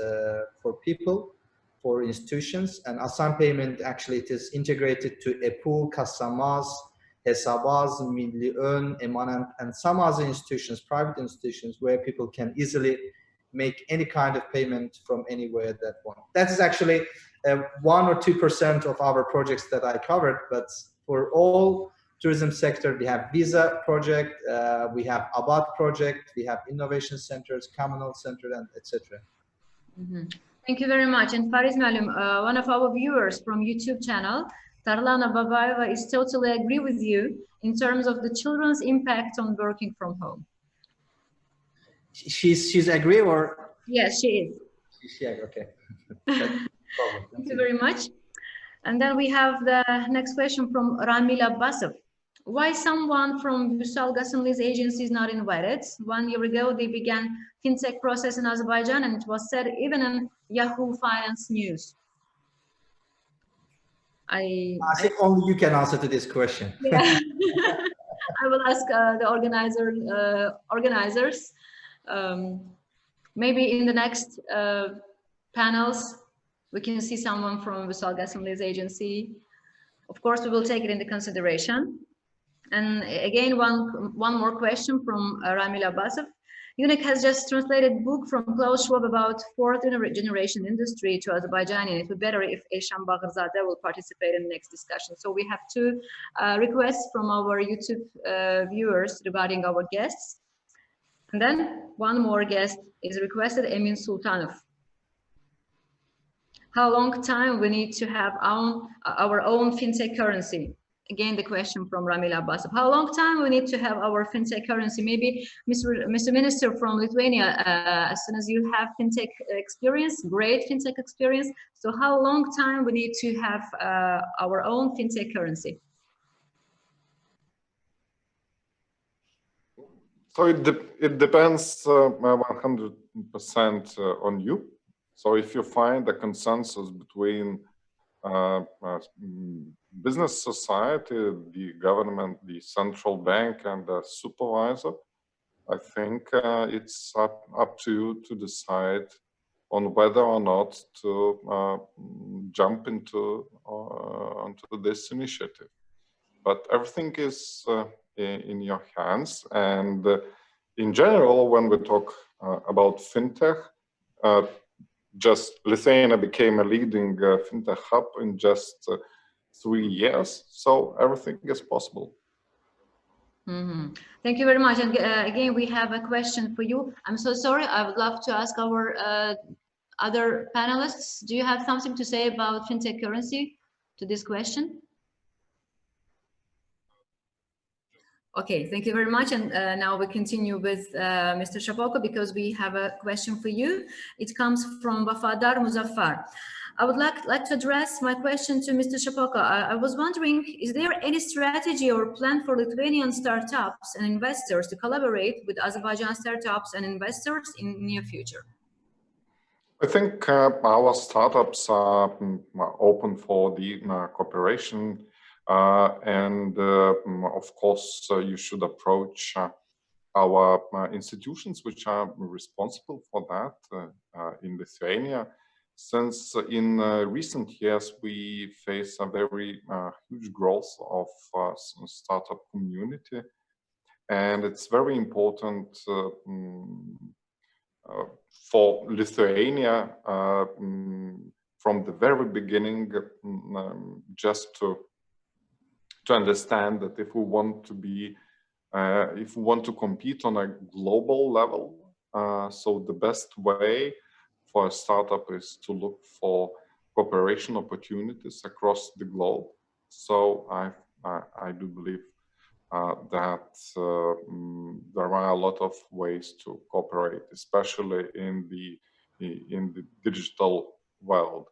for people, for institutions. And Asan Payment, actually it is integrated to EPU, Kasamaz, Hesabaz, Milli Ön, Emanet, and some other institutions, private institutions, where people can easily make any kind of payment from anywhere that want. That is actually 1 or 2% of our projects that I covered, but for all tourism sector, we have Visa project, we have Abad project, we have innovation centers, communal center, and etc. Thank you very much. And Faris Malim, one of our viewers from YouTube channel, Tarlana Babaeva, is totally agree with you in terms of the children's impact on working from home. She's agree, or? Yes, she is. She okay. Thank you very much. And then we have the next question from Ramil Abbasov. Why someone from Vüsal Gasımlı's agency is not invited? 1 year ago, they began fintech process in Azerbaijan, and it was said even in Yahoo Finance News. I think only you can answer to this question. Yeah. I will ask the organizers. Maybe in the next panels, we can see someone from Vüsal Gasımlı's agency. Of course, we will take it into consideration. And again, one more question from Ramil Abbasov. UNIC has just translated a book from Klaus Schwab about fourth generation industry to Azerbaijani. It would be better if Eşan Bağırzadeh will participate in the next discussion. So we have two requests from our YouTube viewers regarding our guests. And then one more guest is requested, Emin Sultanov. How long time we need to have our own fintech currency? Again, the question from Ramil Abbasov. How long time we need to have our fintech currency? Maybe Mr. Minister from Lithuania, as soon as you have fintech experience, great fintech experience. So how long time we need to have our own fintech currency? So it depends 100% on you. So if you find a consensus between business society, the government, the central bank, and the supervisor, I think it's up to you to decide on whether or not to jump onto this initiative. But everything is in your hands. And in general, when we talk about fintech, just Lithuania became a leading fintech hub in just 3 years, so everything is possible. Thank you very much. And again, we have a question for you. I'm so sorry. I would love to ask our other panelists. Do you have something to say about fintech currency to this question? Okay, thank you very much. And now we continue with Mr. Shapoko, because we have a question for you. It comes from Wafadar Muzaffar. I would like to address my question to Mr. Shapoko. I was wondering, is there any strategy or plan for Lithuanian startups and investors to collaborate with Azerbaijan startups and investors in near future? I think our startups are open for the cooperation. And of course, you should approach our institutions which are responsible for that in Lithuania. Since in recent years, we face a very huge growth of startup community. And it's very important for Lithuania from the very beginning just to understand that if we want to be, if we want to compete on a global level, so the best way for a startup is to look for cooperation opportunities across the globe. So I do believe that there are a lot of ways to cooperate, especially in the in the digital world.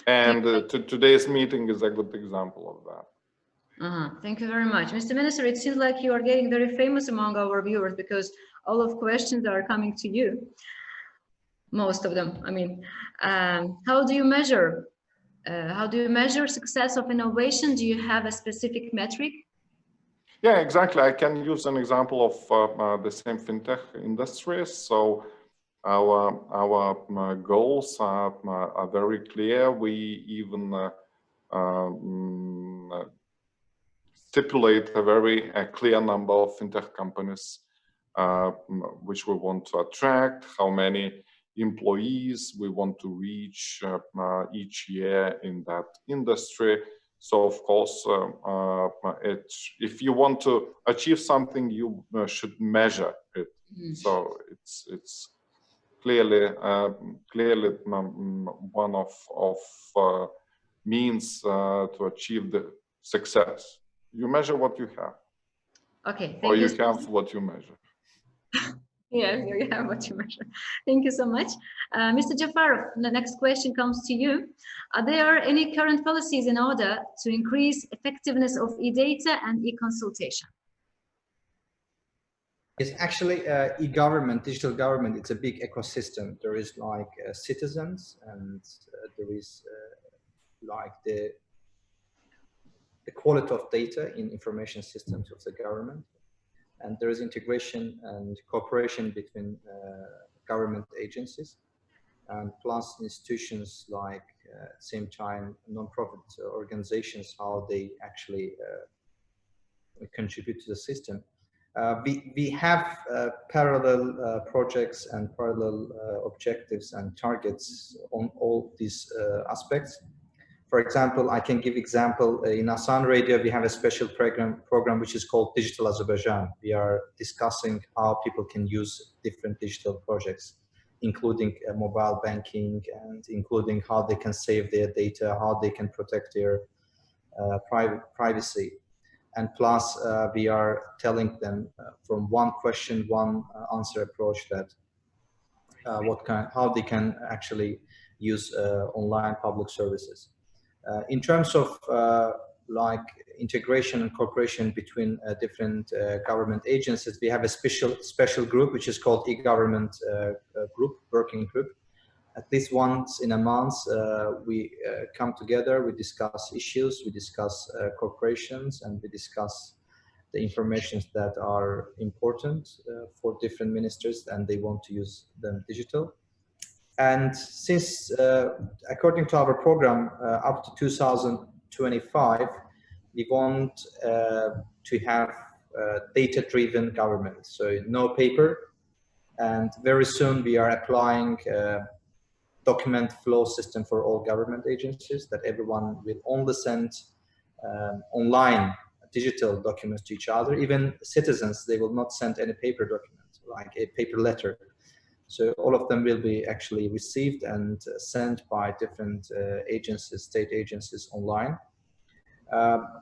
And today's meeting is a good example of that. Thank you very much. Mr. Minister, it seems like you are getting very famous among our viewers because all of questions are coming to you. Most of them, I mean. How do you measure success of innovation? Do you have a specific metric? Yeah, exactly. I can use an example of the same fintech industry. So our goals are very clear. We even stipulate a very clear number of fintech companies which we want to attract, how many employees we want to reach each year in that industry. So of course, if you want to achieve something, you should measure it. So it's clearly one of means to achieve the success. You measure what you have. Okay. Or you have what you measure. Yeah, you have what you measure. Thank you so much. Mr. Jafarov, the next question comes to you. Are there any current policies in order to increase effectiveness of e-data and e-consultation? Yes, actually, e-government, digital government, it's a big ecosystem. There is like citizens, and there is like the quality of data in information systems of the government. And there is integration and cooperation between government agencies and plus institutions like same time non-profit organizations, how they actually contribute to the system. We have parallel projects and parallel objectives and targets on all these aspects. For example, I can give example in Asan Radio, we have a special program which is called Digital Azerbaijan. We are discussing how people can use different digital projects, including mobile banking and including how they can save their data, how they can protect their privacy. And plus, we are telling them from one question, one answer approach that how they can actually use online public services. In terms of like integration and cooperation between different government agencies, we have a special group which is called e-government working group. At least once in a month, we come together, we discuss issues, we discuss corporations, and we discuss the information that are important for different ministers and they want to use them digital. And since, according to our program, up to 2025, we want to have data-driven government, so no paper. And very soon we are applying document flow system for all government agencies that everyone will only send online digital documents to each other. Even citizens, they will not send any paper document, like a paper letter. So all of them will be actually received and sent by different agencies, state agencies online.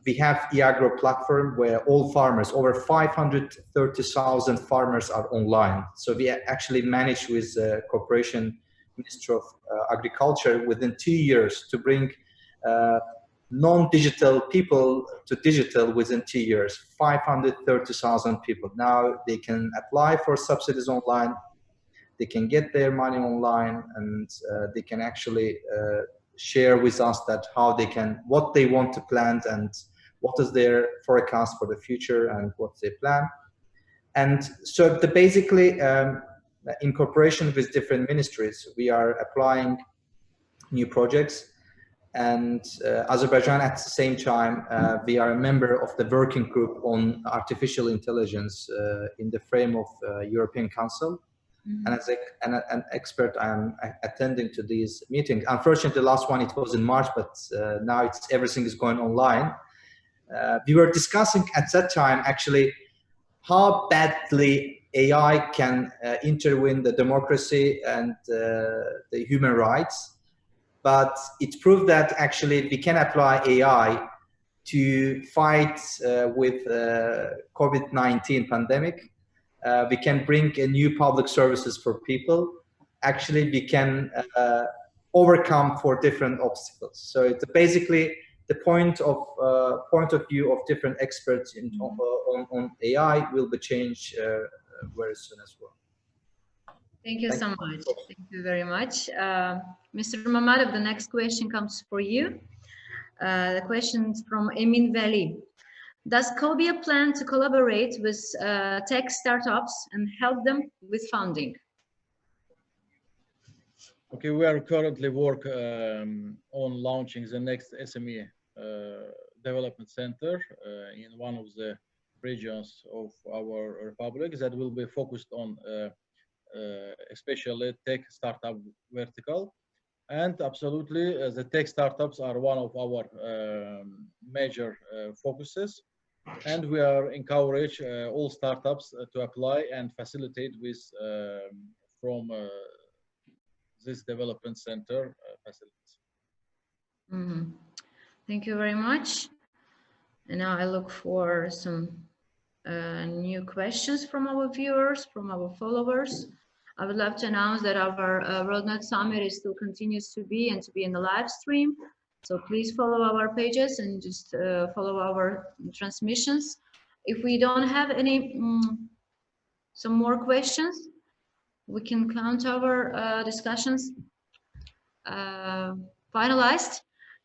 We have e-agro platform where all farmers, over 530,000 farmers are online. So we actually managed with cooperation Ministry of Agriculture within 2 years to bring non-digital people to digital within 2 years, 530,000 people. Now they can apply for subsidies online, they can get their money online, and they can actually share with us that how they can, what they want to plant and what is their forecast for the future and what's their plan. And so basically, in cooperation with different ministries, we are applying new projects. And Azerbaijan, at the same time, we are a member of the working group on artificial intelligence in the frame of European Council. And as an expert, I'm attending to these meetings. Unfortunately, the last one, it was in March, but now everything is going online. We were discussing at that time, actually, how badly AI can intervene the democracy and the human rights. But it proved that actually we can apply AI to fight with COVID-19 pandemic. We can bring a new public services for people. actually we can overcome for different obstacles. So it's basically the point of view of different experts on AI will be changed very soon as well. Thank you so much. Thank you very much. Mr. Mamadov, the next question comes for you. The question is from Emin Veli. Does Cobia plan to collaborate with tech startups and help them with funding? Okay, we are currently on launching the next SME development center in one of the regions of our republic that will be focused on especially tech startup vertical. And absolutely, the tech startups are one of our major focuses. And we are encourage all startups to apply and facilitate with from this development center facilities. Mm-hmm. Thank you very much. And now I look for some new questions from our viewers, from our followers. I would love to announce that our WorldNet Summit still continues to be in the live stream. So please follow our pages and just follow our transmissions. If we don't have any some more questions, we can count our discussions finalized.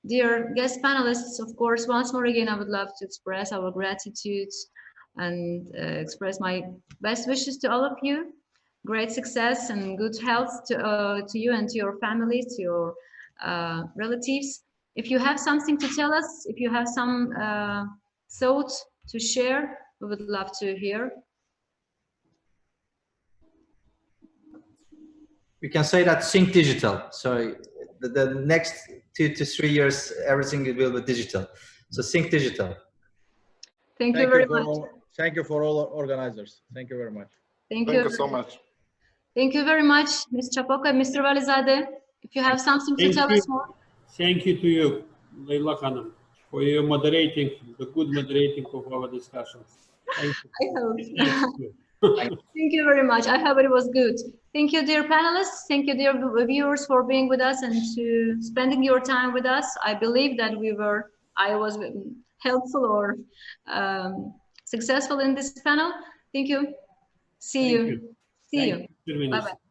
Dear guest panelists, of course, once more again, I would love to express our gratitude and express my best wishes to all of you. Great success and good health to you and to your families, to your relatives. If you have something to tell us, if you have some thoughts to share, we would love to hear. We can say that think digital. So the next 2 to 3 years, everything will be digital. So think digital. Thank you very much. Thank you for all organizers. Thank you very much. Thank you so much. Thank you very much, Ms. Chapoka, Mr. Valizadeh. If you have something to tell us more. Thank you to you, Leila Khanum, for your moderating, the good moderating of our discussions. Thank you. I hope. Thank you. Thank you very much. I hope it was good. Thank you, dear panelists. Thank you, dear viewers, for being with us and to spending your time with us. I believe that I was helpful or successful in this panel. Thank you. See you. Bye-bye.